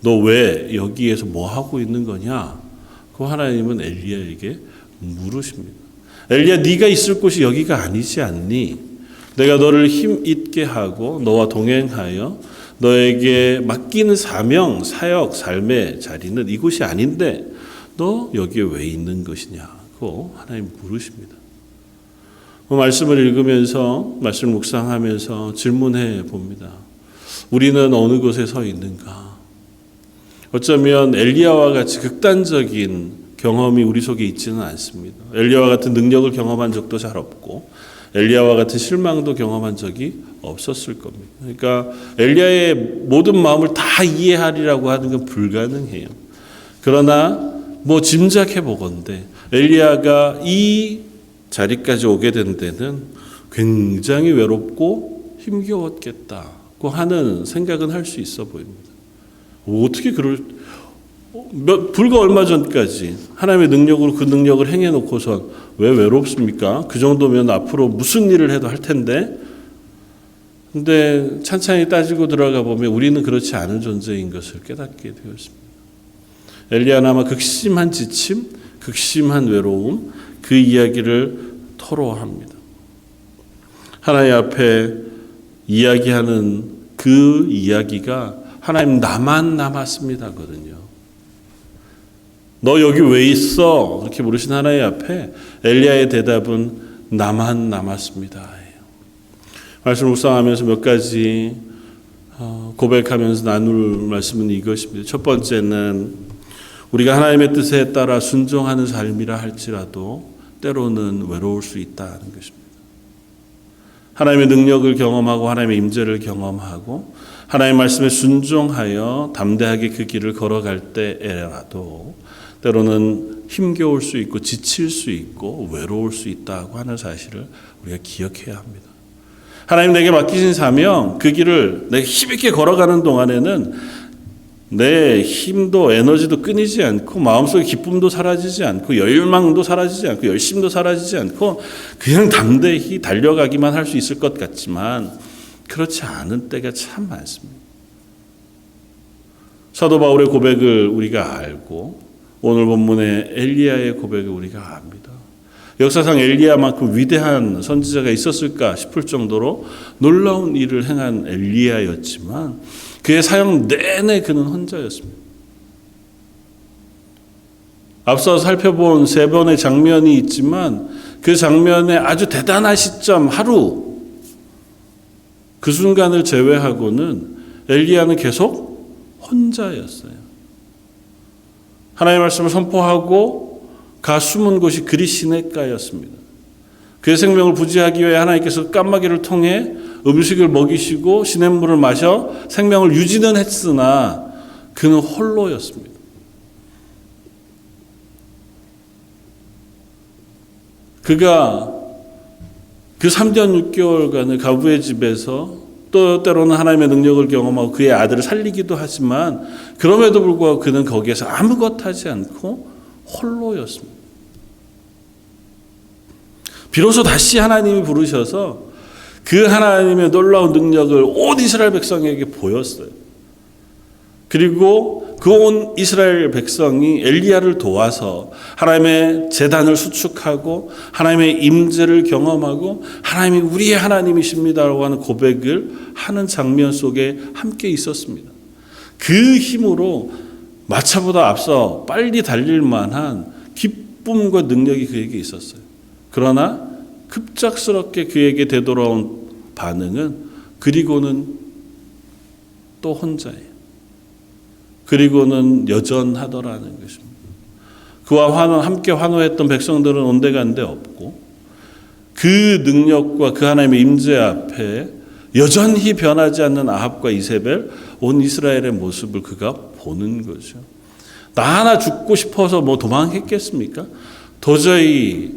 너 왜 여기에서 뭐 하고 있는 거냐? 그 하나님은 엘리야에게 물으십니다. 엘리야, 네가 있을 곳이 여기가 아니지 않니? 내가 너를 힘 있게 하고 너와 동행하여 너에게 맡기는 사명, 사역, 삶의 자리는 이곳이 아닌데 너 여기에 왜 있는 것이냐고 하나님 물으십니다. 말씀을 읽으면서 말씀을 묵상하면서 질문해 봅니다. 우리는 어느 곳에 서 있는가? 어쩌면 엘리야와 같이 극단적인 경험이 우리 속에 있지는 않습니다. 엘리야와 같은 능력을 경험한 적도 잘 없고 엘리야와 같은 실망도 경험한 적이 없었을 겁니다. 그러니까 엘리야의 모든 마음을 다 이해하리라고 하는 건 불가능해요. 그러나 짐작해 보건대 엘리야가 이 자리까지 오게 된 데는 굉장히 외롭고 힘겨웠겠다고 하는 생각은 할 수 있어 보입니다. 어떻게 불과 얼마 전까지 하나님의 능력으로 그 능력을 행해놓고선 왜 외롭습니까? 그 정도면 앞으로 무슨 일을 해도 할 텐데. 근데 찬찬히 따지고 들어가 보면 우리는 그렇지 않은 존재인 것을 깨닫게 되었습니다. 엘리야는 아마 극심한 지침, 극심한 외로움, 그 이야기를 토로합니다. 하나님 앞에 이야기하는 그 이야기가 하나님 나만 남았습니다거든요. 너 여기 왜 있어? 그렇게 물으신 하나님 앞에 엘리야의 대답은 나만 남았습니다. 말씀을 묵상하면서 몇 가지 고백하면서 나눌 말씀은 이것입니다. 첫 번째는 우리가 하나님의 뜻에 따라 순종하는 삶이라 할지라도 때로는 외로울 수 있다는 것입니다. 하나님의 능력을 경험하고 하나님의 임재를 경험하고 하나님의 말씀에 순종하여 담대하게 그 길을 걸어갈 때에라도 때로는 힘겨울 수 있고 지칠 수 있고 외로울 수 있다고 하는 사실을 우리가 기억해야 합니다. 하나님 내게 맡기신 사명, 그 길을 내가 힘있게 걸어가는 동안에는 내 힘도 에너지도 끊이지 않고 마음속의 기쁨도 사라지지 않고 열망도 사라지지 않고 열심도 사라지지 않고 그냥 담대히 달려가기만 할 수 있을 것 같지만 그렇지 않은 때가 참 많습니다. 사도 바울의 고백을 우리가 알고 오늘 본문의 엘리야의 고백을 우리가 압니다. 역사상 엘리야만큼 위대한 선지자가 있었을까 싶을 정도로 놀라운 일을 행한 엘리야였지만 그의 사역 내내 그는 혼자였습니다. 앞서 살펴본 3번의 장면이 있지만 그 장면의 아주 대단한 시점 하루 그 순간을 제외하고는 엘리야는 계속 혼자였어요. 하나님의 말씀을 선포하고 가 숨은 곳이 그리 시냇가였습니다. 그의 생명을 부지하기 위해 하나님께서 깜마귀를 통해 음식을 먹이시고 시냇물을 마셔 생명을 유지는 했으나 그는 홀로였습니다. 그가 그 3년 6개월간을 가부의 집에서 또 때로는 하나님의 능력을 경험하고 그의 아들을 살리기도 하지만 그럼에도 불구하고 그는 거기에서 아무것도 하지 않고 홀로였습니다. 비로소 다시 하나님이 부르셔서 그 하나님의 놀라운 능력을 온 이스라엘 백성에게 보였어요. 그리고 그 온 이스라엘 백성이 엘리야를 도와서 하나님의 제단을 수축하고 하나님의 임재를 경험하고 하나님이 우리의 하나님이십니다라고 하는 고백을 하는 장면 속에 함께 있었습니다. 그 힘으로 마차보다 앞서 빨리 달릴 만한 기쁨과 능력이 그에게 있었어요. 그러나 급작스럽게 그에게 되돌아온 반응은 그리고는 또 혼자예요. 그리고는 여전하더라는 것입니다. 그와 함께 환호했던 백성들은 온데간데 없고 그 능력과 그 하나님의 임재 앞에 여전히 변하지 않는 아합과 이세벨 온 이스라엘의 모습을 그가 보는 거죠. 나 하나 죽고 싶어서 뭐 도망했겠습니까? 도저히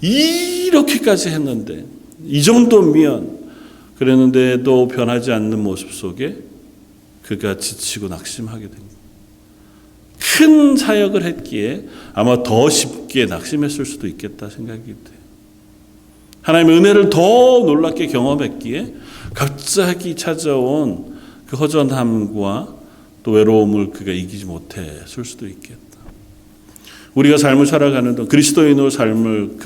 이렇게까지 했는데 이 정도면 그랬는데도 변하지 않는 모습 속에 그가 지치고 낙심하게 된 거예요. 큰 사역을 했기에 아마 더 쉽게 낙심했을 수도 있겠다 생각이 돼요. 하나님의 은혜를 더 놀랍게 경험했기에 갑자기 찾아온 그 허전함과 또 외로움을 그가 이기지 못했을 수도 있겠다. 우리가 삶을 살아가는 동안, 그리스도인으로 삶을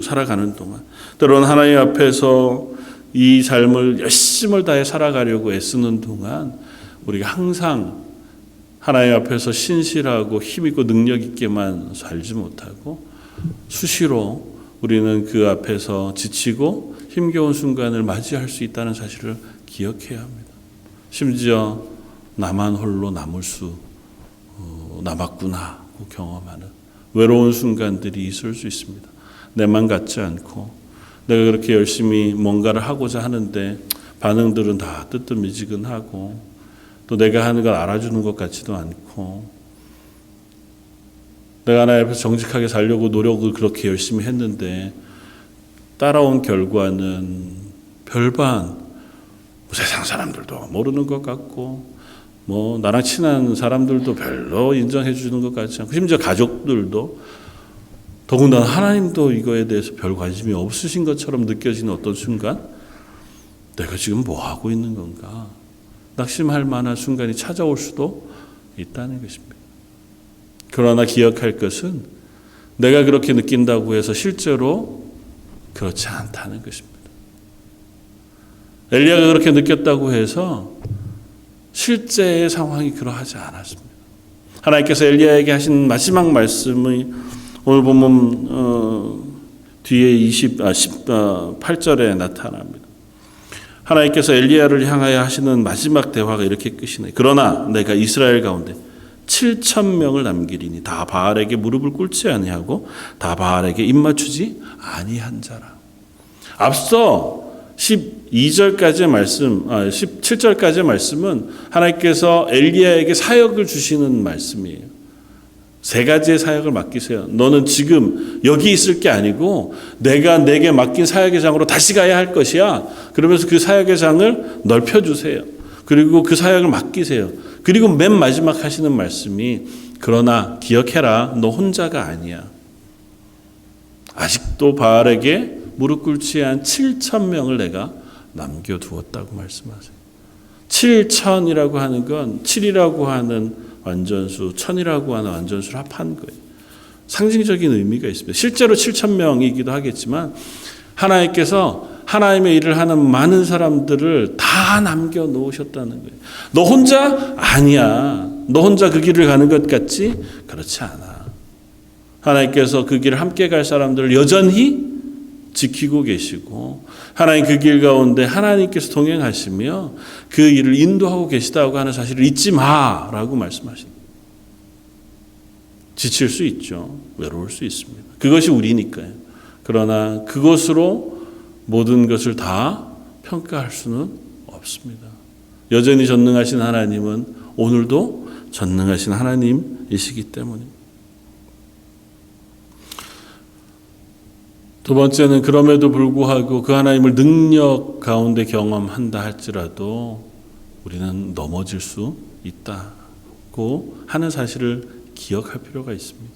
살아가는 동안, 때로는 하나님 앞에서 이 삶을 열심을 다해 살아가려고 애쓰는 동안 우리가 항상 하나님 앞에서 신실하고 힘있고 능력 있게만 살지 못하고 수시로 우리는 그 앞에서 지치고 힘겨운 순간을 맞이할 수 있다는 사실을 기억해야 합니다. 심지어 나만 홀로 남았구나 경험하는 외로운 순간들이 있을 수 있습니다. 내만 같지 않고 내가 그렇게 열심히 뭔가를 하고자 하는데 반응들은 다 뜨뜻미지근하고 또 내가 하는 걸 알아주는 것 같지도 않고 내가 하나님 앞에서 정직하게 살려고 노력을 그렇게 열심히 했는데 따라온 결과는 별반 세상 사람들도 모르는 것 같고 뭐 나랑 친한 사람들도 별로 인정해 주는 것 같지 않고 심지어 가족들도 더군다나 하나님도 이거에 대해서 별 관심이 없으신 것처럼 느껴지는 어떤 순간 내가 지금 뭐 하고 있는 건가 낙심할 만한 순간이 찾아올 수도 있다는 것입니다. 그러나 기억할 것은 내가 그렇게 느낀다고 해서 실제로 그렇지 않다는 것입니다. 엘리야가 그렇게 느꼈다고 해서 실제의 상황이 그러하지 않았습니다. 하나님께서 엘리야에게 하신 마지막 말씀이 오늘 보면 뒤에 18절에 나타납니다. 하나님께서 엘리야를 향하여 하시는 마지막 대화가 이렇게 끝이네. 그러나 내가 이스라엘 가운데 7,000명을 남기리니 다 바알에게 무릎을 꿇지 아니하고 다 바알에게 입맞추지 아니한 자라. 앞서 12절까지의 말씀, 17절까지의 말씀은 하나님께서 엘리야에게 사역을 주시는 말씀이에요. 3가지의 사역을 맡기세요. 너는 지금 여기 있을 게 아니고 내가 내게 맡긴 사역의 장으로 다시 가야 할 것이야. 그러면서 그 사역의 장을 넓혀주세요. 그리고 그 사역을 맡기세요. 그리고 맨 마지막 하시는 말씀이 그러나 기억해라. 너 혼자가 아니야. 아직도 바알에게 무릎 꿇지 않은 7,000명을 내가 남겨두었다고 말씀하세요. 7,000이라고 하는 건 7이라고 하는 완전수, 1,000이라고 하는 완전수를 합한 거예요. 상징적인 의미가 있습니다. 실제로 7,000명이기도 하겠지만 하나님께서 하나님의 일을 하는 많은 사람들을 다 남겨놓으셨다는 거예요. 너 혼자? 아니야. 너 혼자 그 길을 가는 것 같지? 그렇지 않아. 하나님께서 그 길을 함께 갈 사람들을 여전히 지키고 계시고 하나님 그 길 가운데 하나님께서 동행하시며 그 일을 인도하고 계시다고 하는 사실을 잊지 마라고 말씀하십니다. 지칠 수 있죠. 외로울 수 있습니다. 그것이 우리니까요. 그러나 그것으로 모든 것을 다 평가할 수는 없습니다. 여전히 전능하신 하나님은 오늘도 전능하신 하나님이시기 때문입니다. 두 번째는 그럼에도 불구하고 그 하나님을 능력 가운데 경험한다 할지라도 우리는 넘어질 수 있다고 하는 사실을 기억할 필요가 있습니다.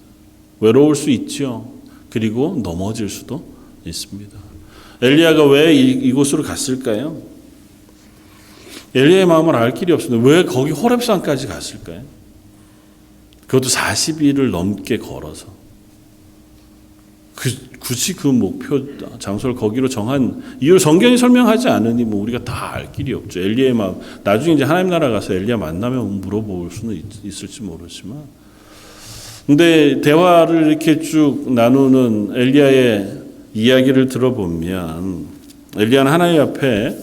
외로울 수 있죠. 그리고 넘어질 수도 있습니다. 엘리야가 왜 이곳으로 갔을까요? 엘리야의 마음을 알 길이 없습니다. 왜 거기 호렙산까지 갔을까요? 그것도 40일을 넘게 걸어서. 굳이 그 목표 장소를 거기로 정한 이유를 성경이 설명하지 않으니 뭐 우리가 다 알 길이 없죠. 엘리야의 마음. 나중에 이제 하나님 나라 가서 엘리야 만나면 물어볼 수는 있을지 모르지만, 근데 대화를 이렇게 쭉 나누는 엘리야의 이야기를 들어보면 엘리야는 하나님 앞에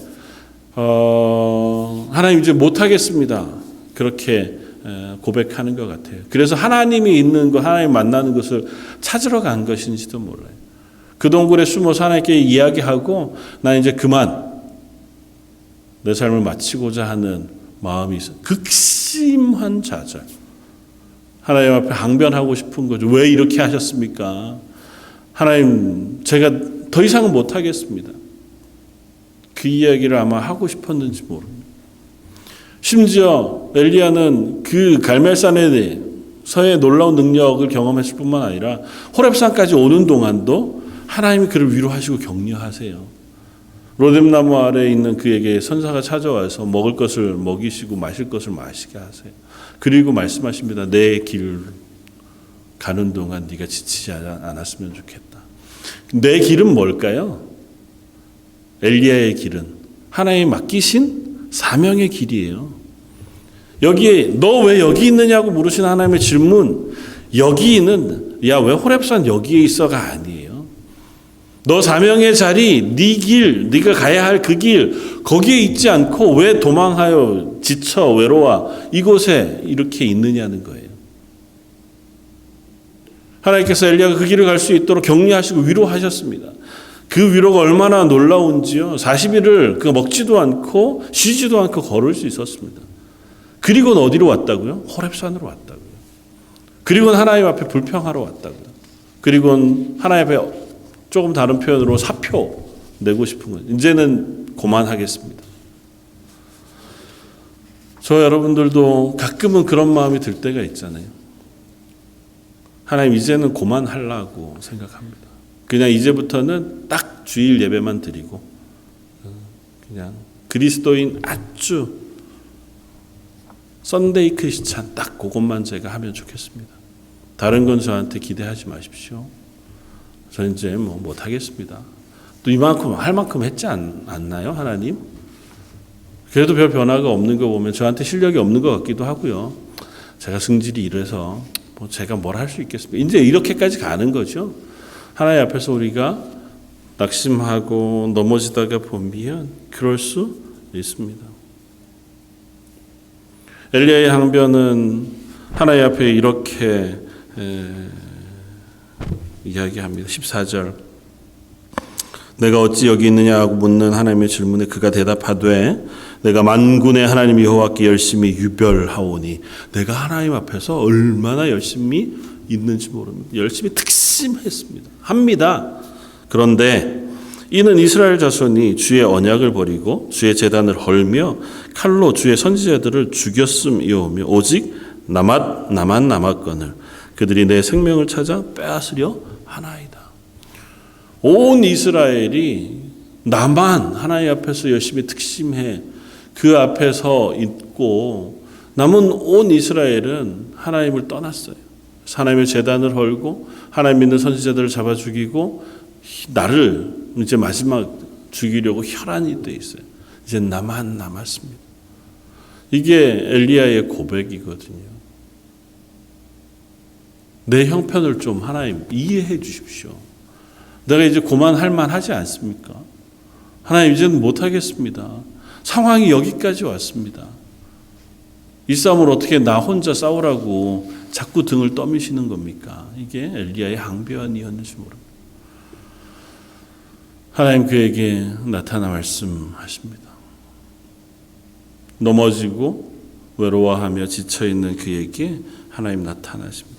하나님 이제 못하겠습니다. 그렇게 고백하는 것 같아요. 그래서 하나님이 있는 것, 하나님 만나는 것을 찾으러 간 것인지도 몰라요. 그 동굴에 숨어서 하나님께 이야기하고 나 이제 그만 내 삶을 마치고자 하는 마음이 있어요. 극심한 좌절. 하나님 앞에 항변하고 싶은 거죠. 왜 이렇게 하셨습니까? 하나님, 제가 더 이상은 못하겠습니다. 그 이야기를 아마 하고 싶었는지 모릅니다. 심지어 엘리야는 그 갈멜산에서의 놀라운 능력을 경험했을 뿐만 아니라 호렙산까지 오는 동안도 하나님이 그를 위로하시고 격려하세요. 로뎀나무 아래에 있는 그에게 선사가 찾아와서 먹을 것을 먹이시고 마실 것을 마시게 하세요. 그리고 말씀하십니다. 내 길 가는 동안 네가 지치지 않았으면 좋겠다. 내 길은 뭘까요? 엘리야의 길은 하나님이 맡기신 사명의 길이에요. 여기에 너 왜 여기 있느냐고 물으신 하나님의 질문, 여기는 야 왜 호렙산 여기에 있어가 아니에요. 너 사명의 자리, 네 길, 네가 가야 할 그 길 거기에 있지 않고 왜 도망하여 지쳐 외로워 이곳에 이렇게 있느냐는 거예요. 하나님께서 엘리야가 그 길을 갈 수 있도록 격려하시고 위로하셨습니다. 그 위로가 얼마나 놀라운지요. 40일을 그 먹지도 않고 쉬지도 않고 걸을 수 있었습니다. 그리고는 어디로 왔다고요? 호렙산으로 왔다고요. 그리고는 하나님 앞에 불평하러 왔다고요. 그리고는 하나님 앞에 조금 다른 표현으로 사표 내고 싶은 거예요. 이제는 그만하겠습니다. 저 여러분들도 가끔은 그런 마음이 들 때가 있잖아요. 하나님 이제는 그만하려고 생각합니다. 그냥 이제부터는 딱 주일 예배만 드리고 그냥 그리스도인 아주 썬데이 크리스찬 딱 그것만 제가 하면 좋겠습니다. 다른 건 저한테 기대하지 마십시오. 저는 이제 못하겠습니다. 또 이만큼 할 만큼 했지 않나요, 하나님? 그래도 별 변화가 없는 거 보면 저한테 실력이 없는 것 같기도 하고요. 제가 승질이 이래서 제가 뭘 할 수 있겠습니까? 이제 이렇게까지 가는 거죠. 하나님 앞에서 우리가 낙심하고 넘어지다가 보면 그럴 수 있습니다. 엘리야의 항변은 하나님 앞에 이렇게 이야기합니다. 14절 내가 어찌 여기 있느냐고 묻는 하나님의 질문에 그가 대답하되 내가 만군의 하나님 여호와께 열심히 유별하오니 내가 하나님 앞에서 얼마나 열심히 있는지 모릅니다. 열심히 특심했습니다. 합니다. 그런데 이는 이스라엘 자손이 주의 언약을 버리고 주의 제단을 헐며 칼로 주의 선지자들을 죽였음이오며 오직 나만 남았거늘 그들이 내 생명을 찾아 빼앗으려 하나이다. 온 이스라엘이 나만 하나님 앞에서 열심히 특심해 그 앞에서 있고 남은 온 이스라엘은 하나님을 떠났어요. 하나님의 제단을 헐고 하나님 믿는 선지자들을 잡아 죽이고 나를 이제 마지막 죽이려고 혈안이 돼 있어요. 이제 나만 남았습니다. 이게 엘리야의 고백이거든요. 내 형편을 좀 하나님 이해해 주십시오. 내가 이제 그만할 만하지 않습니까? 하나님 이제는 못하겠습니다. 상황이 여기까지 왔습니다. 이 싸움을 어떻게 나 혼자 싸우라고 자꾸 등을 떠미시는 겁니까? 이게 엘리야의 항변이었는지 모릅니다. 하나님 그에게 나타나 말씀하십니다. 넘어지고 외로워하며 지쳐있는 그에게 하나님 나타나십니다.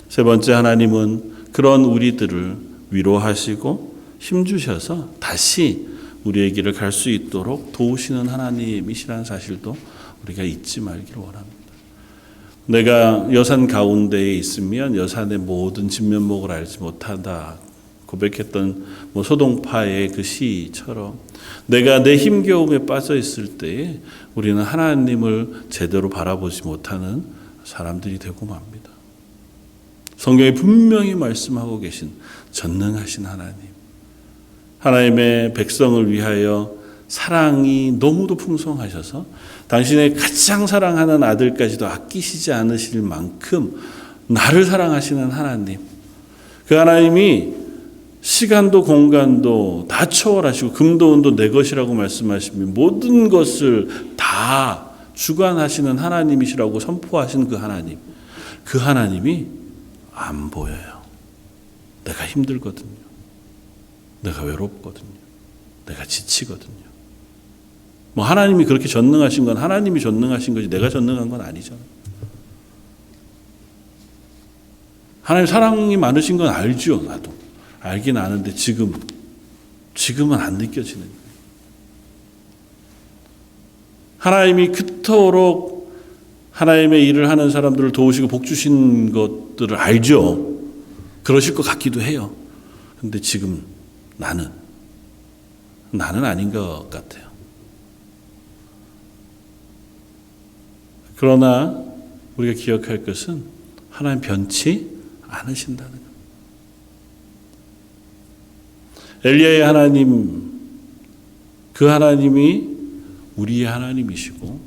세 번째, 하나님은 그런 우리들을 위로하시고 힘주셔서 다시 우리의 길을 갈 수 있도록 도우시는 하나님이시라는 사실도 우리가 잊지 말기를 원합니다. 내가 여산 가운데에 있으면 여산의 모든 진면목을 알지 못한다 고백했던 소동파의 그 시처럼 내가 내 힘겨움에 빠져 있을 때에 우리는 하나님을 제대로 바라보지 못하는 사람들이 되고 맙니다. 성경에 분명히 말씀하고 계신 전능하신 하나님, 하나님의 백성을 위하여 사랑이 너무도 풍성하셔서 당신의 가장 사랑하는 아들까지도 아끼시지 않으실 만큼 나를 사랑하시는 하나님, 그 하나님이 시간도 공간도 다 초월하시고 금도 은도 내 것이라고 말씀하시며 모든 것을 다 주관하시는 하나님이시라고 선포하신 그 하나님이 안 보여요. 내가 힘들거든요. 내가 외롭거든요. 내가 지치거든요. 하나님이 그렇게 전능하신 건 하나님이 전능하신 거지 내가 전능한 건 아니잖아요. 하나님 사랑이 많으신 건 알죠. 나도 알긴 아는데 지금은 안 느껴지는 거예요. 하나님이 그토록 하나님의 일을 하는 사람들을 도우시고 복 주신 것들을 알죠. 그러실 것 같기도 해요. 근데 지금 나는 아닌 것 같아요. 그러나 우리가 기억할 것은 하나님 변치 않으신다는 것. 엘리야의 하나님, 그 하나님이 우리의 하나님이시고,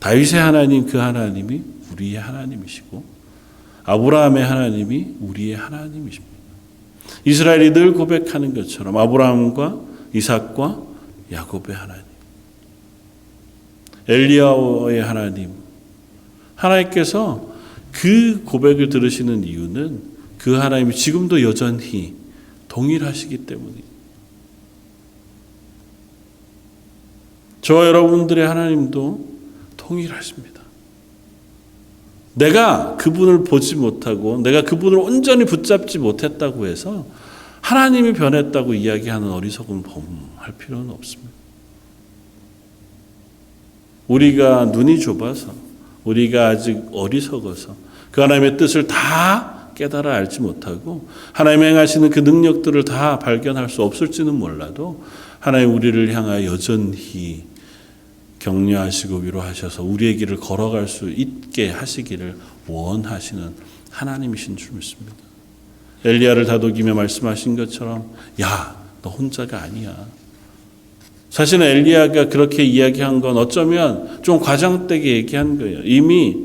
다윗의 하나님, 그 하나님이 우리의 하나님이시고, 아브라함의 하나님이 우리의 하나님이십니다. 이스라엘이 늘 고백하는 것처럼 아브라함과 이삭과 야곱의 하나님, 엘리야의 하나님, 하나님께서 그 고백을 들으시는 이유는 그 하나님이 지금도 여전히 동일하시기 때문입니다. 저와 여러분들의 하나님도 동일하십니다. 내가 그분을 보지 못하고 내가 그분을 온전히 붙잡지 못했다고 해서 하나님이 변했다고 이야기하는 어리석은 범할 필요는 없습니다. 우리가 눈이 좁아서, 우리가 아직 어리석어서 그 하나님의 뜻을 다 깨달아 알지 못하고 하나님이 행하시는 그 능력들을 다 발견할 수 없을지는 몰라도 하나님 우리를 향하여 여전히 격려하시고 위로하셔서 우리의 길을 걸어갈 수 있게 하시기를 원하시는 하나님이신 줄 믿습니다. 엘리야를 다독이며 말씀하신 것처럼 야, 너 혼자가 아니야. 사실은 엘리야가 그렇게 이야기한 건 어쩌면 좀 과장되게 얘기한 거예요. 이미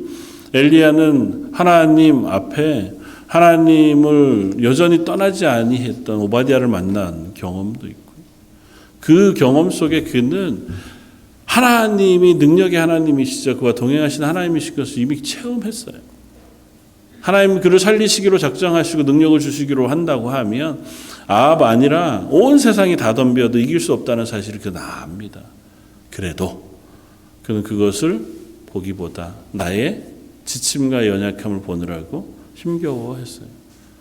엘리야는 하나님 앞에 하나님을 여전히 떠나지 아니했던 오바댜를 만난 경험도 있고, 그 경험 속에 그는 하나님이 능력의 하나님이시죠. 그와 동행하신 하나님이신 것을 이미 체험했어요. 하나님 그를 살리시기로 작정하시고 능력을 주시기로 한다고 하면 아합 아니라 온 세상이 다 덤벼도 이길 수 없다는 사실을 그는 압니다. 그래도 그는 그것을 보기보다 나의 지침과 연약함을 보느라고 힘겨워했어요.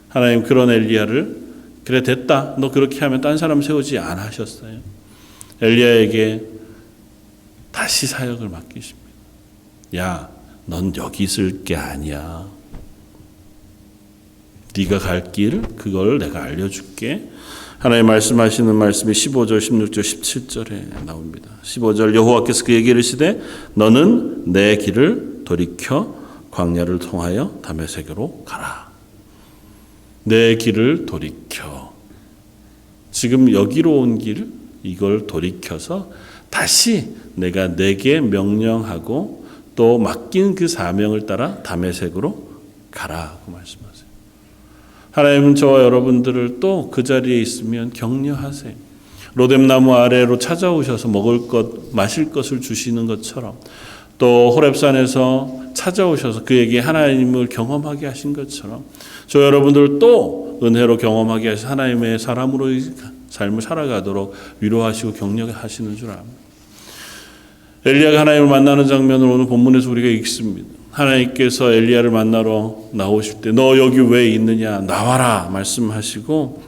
하나님 그런 엘리야를 그래 됐다. 너 그렇게 하면 딴 사람 세우지 않으셨어요. 엘리야에게 다시 사역을 맡기십니다. 야, 넌 여기 있을 게 아니야. 네가 갈 길 그걸 내가 알려줄게. 하나님 말씀하시는 말씀이 15절, 16절, 17절에 나옵니다. 15절 여호와께서 그에게 이르시되 너는 내 길을 돌이켜 광야를 통하여 다메섹으로 가라. 내 길을 돌이켜. 지금 여기로 온 길 이걸 돌이켜서 다시 내가 내게 명령하고 또 맡긴 그 사명을 따라 다메섹으로 가라고 말씀하세요. 하나님은 저와 여러분들을 또 그 자리에 있으면 격려하세요. 로뎀나무 아래로 찾아오셔서 먹을 것, 마실 것을 주시는 것처럼 또 호렙산에서 찾아오셔서 그에게 하나님을 경험하게 하신 것처럼 저 여러분들을 또 은혜로 경험하게 하셔서 하나님의 사람으로의 삶을 살아가도록 위로하시고 격려하시는 줄 압니다. 엘리야가 하나님을 만나는 장면을 오늘 본문에서 우리가 읽습니다. 하나님께서 엘리야를 만나러 나오실 때 너 여기 왜 있느냐 나와라 말씀하시고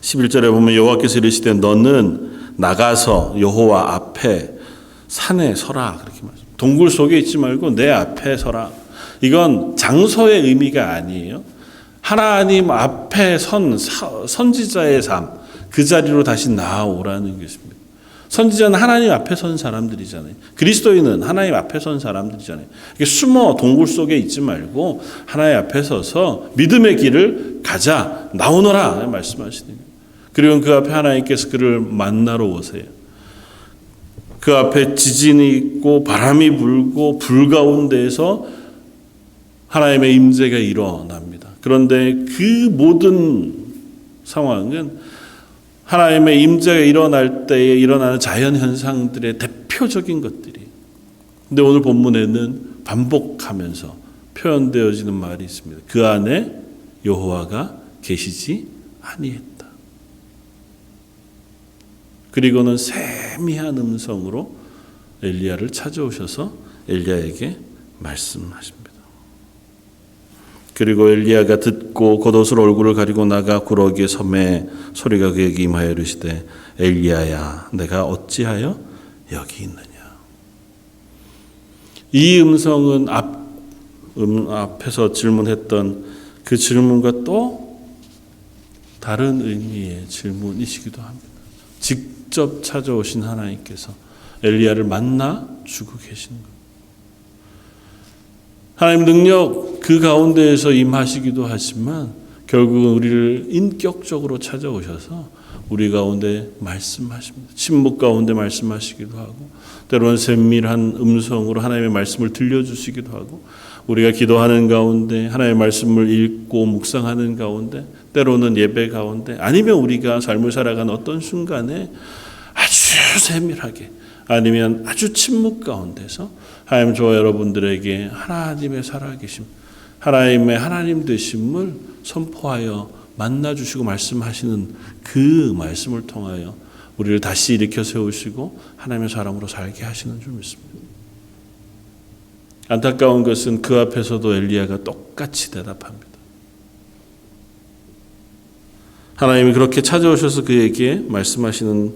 11절에 보면 여호와께서 이르시되 너는 나가서 여호와 앞에 산에 서라 그렇게 말씀. 동굴 속에 있지 말고 내 앞에 서라. 이건 장소의 의미가 아니에요. 하나님 앞에 선 선지자의 삶, 그 자리로 다시 나아오라는 것입니다. 선지자는 하나님 앞에 선 사람들이잖아요. 그리스도인은 하나님 앞에 선 사람들이잖아요. 숨어 동굴 속에 있지 말고 하나님 앞에 서서 믿음의 길을 가자, 나오너라 말씀하시는 거예요. 그리고 그 앞에 하나님께서 그를 만나러 오세요. 그 앞에 지진이 있고 바람이 불고 불 가운데에서 하나님의 임재가 일어납니다. 그런데 그 모든 상황은 하나님의 임재가 일어날 때에 일어나는 자연 현상들의 대표적인 것들이. 근데 오늘 본문에는 반복하면서 표현되어지는 말이 있습니다. 그 안에 여호와가 계시지 아니했다. 그리고는 세미한 음성으로 엘리야를 찾아오셔서 엘리야에게 말씀하십니다. 그리고 엘리야가 듣고 겉옷으로 얼굴을 가리고 나가 구러기의 섬에 소리가 그에게 임하여 이르시되 엘리야야 내가 어찌하여 여기 있느냐. 이 음성은 앞에서 질문했던 그 질문과 또 다른 의미의 질문이시기도 합니다. 직접 찾아오신 하나님께서 엘리야를 만나 주고 계신 것. 하나님 능력 그 가운데에서 임하시기도 하지만 결국은 우리를 인격적으로 찾아오셔서 우리 가운데 말씀하십니다. 침묵 가운데 말씀하시기도 하고 때로는 세밀한 음성으로 하나님의 말씀을 들려주시기도 하고 우리가 기도하는 가운데 하나님의 말씀을 읽고 묵상하는 가운데 때로는 예배 가운데 아니면 우리가 삶을 살아가는 어떤 순간에 아주 세밀하게 아니면 아주 침묵 가운데서 하나님 저와 여러분들에게 하나님의 살아계심 하나님의 하나님 되심을 선포하여 만나주시고 말씀하시는 그 말씀을 통하여 우리를 다시 일으켜 세우시고 하나님의 사람으로 살게 하시는 줄 믿습니다. 안타까운 것은 그 앞에서도 엘리야가 똑같이 대답합니다. 하나님이 그렇게 찾아오셔서 그에게 말씀하시는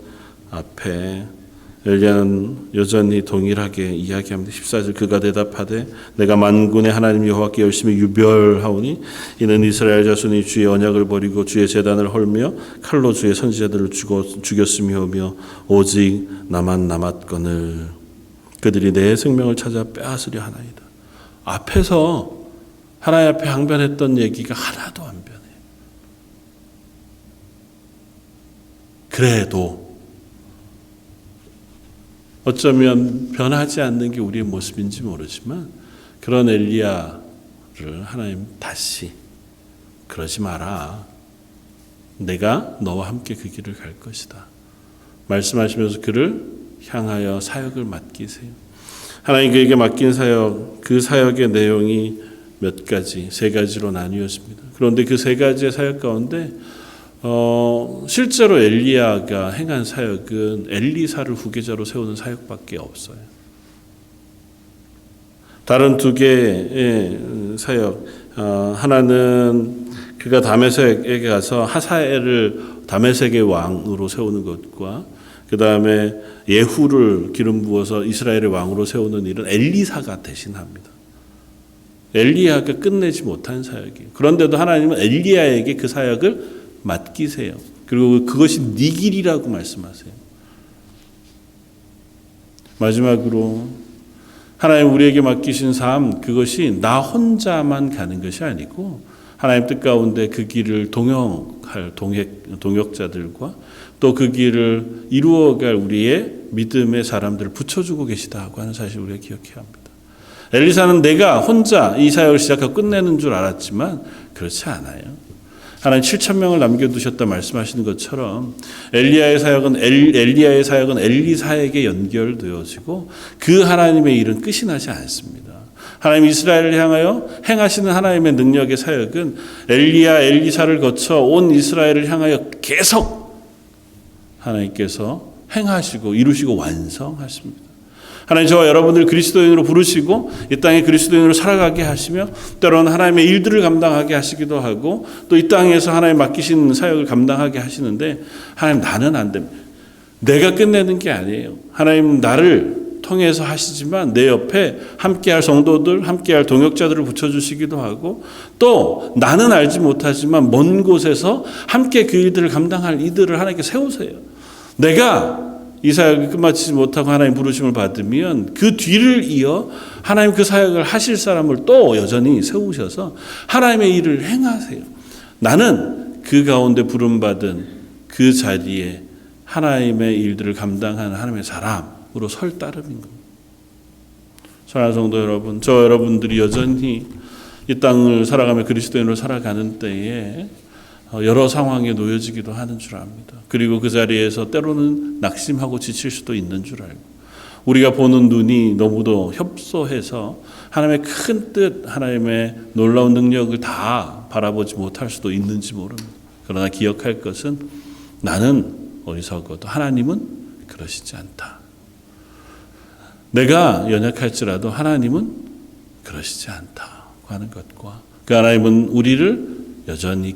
앞에 엘리야는 여전히 동일하게 이야기합니다. 14절 그가 대답하되 내가 만군의 하나님 여호와께 열심히 유별하오니 이는 이스라엘 자손이 주의 언약을 버리고 주의 제단을 헐며 칼로 주의 선지자들을 죽였으며며 오직 나만 남았거늘 그들이 내 생명을 찾아 빼앗으려 하나이다. 앞에서 하나님 앞에 항변했던 얘기가 하나도 안 변해요. 그래도 어쩌면 변하지 않는 게 우리의 모습인지 모르지만 그런 엘리야를 하나님 다시 그러지 마라. 내가 너와 함께 그 길을 갈 것이다. 말씀하시면서 그를 향하여 사역을 맡기세요. 하나님 그에게 맡긴 사역, 그 사역의 내용이 몇 가지, 세 가지로 나뉘었습니다. 그런데 그 세 가지의 사역 가운데 실제로 엘리야가 행한 사역은 엘리사를 후계자로 세우는 사역밖에 없어요. 다른 두 개의 사역, 하나는 그가 다메섹에 가서 하사엘을 다메섹의 왕으로 세우는 것과 그 다음에 예후를 기름 부어서 이스라엘의 왕으로 세우는 일은 엘리사가 대신합니다. 엘리야가 끝내지 못한 사역이에요. 그런데도 하나님은 엘리야에게 그 사역을 맡기세요. 그리고 그것이 네 길이라고 말씀하세요. 마지막으로 하나님 우리에게 맡기신 삶 그것이 나 혼자만 가는 것이 아니고 하나님 뜻 가운데 그 길을 동역할 동역자들과 또 그 길을 이루어갈 우리의 믿음의 사람들을 붙여주고 계시다고 하는 사실을 우리가 기억해야 합니다. 엘리사는 내가 혼자 이 사역을 시작하고 끝내는 줄 알았지만 그렇지 않아요. 하나님 7,000명을 남겨두셨다 말씀하시는 것처럼 엘리야의 사역은 엘리사에게 연결되어지고 그 하나님의 일은 끝이 나지 않습니다. 하나님 이스라엘을 향하여 행하시는 하나님의 능력의 사역은 엘리사를 거쳐 온 이스라엘을 향하여 계속 하나님께서 행하시고 이루시고 완성하십니다. 하나님 저와 여러분들 그리스도인으로 부르시고 이 땅에 그리스도인으로 살아가게 하시며 때로는 하나님의 일들을 감당하게 하시기도 하고 또 이 땅에서 하나님 맡기신 사역을 감당하게 하시는데 하나님 나는 안 됩니다. 내가 끝내는 게 아니에요. 하나님 나를 통해서 하시지만 내 옆에 함께할 성도들, 함께할 동역자들을 붙여주시기도 하고 또 나는 알지 못하지만 먼 곳에서 함께 그 일들을 감당할 이들을 하나님께 세우세요. 내가 이 사역을 끝마치지 못하고 하나님 부르심을 받으면 그 뒤를 이어 하나님 그 사역을 하실 사람을 또 여전히 세우셔서 하나님의 일을 행하세요. 나는 그 가운데 부름받은 그 자리에 하나님의 일들을 감당하는 하나님의 사람으로 설 따름인 겁니다. 사랑하는 성도 여러분, 저 여러분들이 여전히 이 땅을 살아가며 그리스도인으로 살아가는 때에 여러 상황에 놓여지기도 하는 줄 압니다. 그리고 그 자리에서 때로는 낙심하고 지칠 수도 있는 줄 알고 우리가 보는 눈이 너무도 협소해서 하나님의 큰 뜻, 하나님의 놀라운 능력을 다 바라보지 못할 수도 있는지 모릅니다. 그러나 기억할 것은 나는 어리석어도 하나님은 그러시지 않다. 내가 연약할지라도 하나님은 그러시지 않다고 하는 것과 그 하나님은 우리를 여전히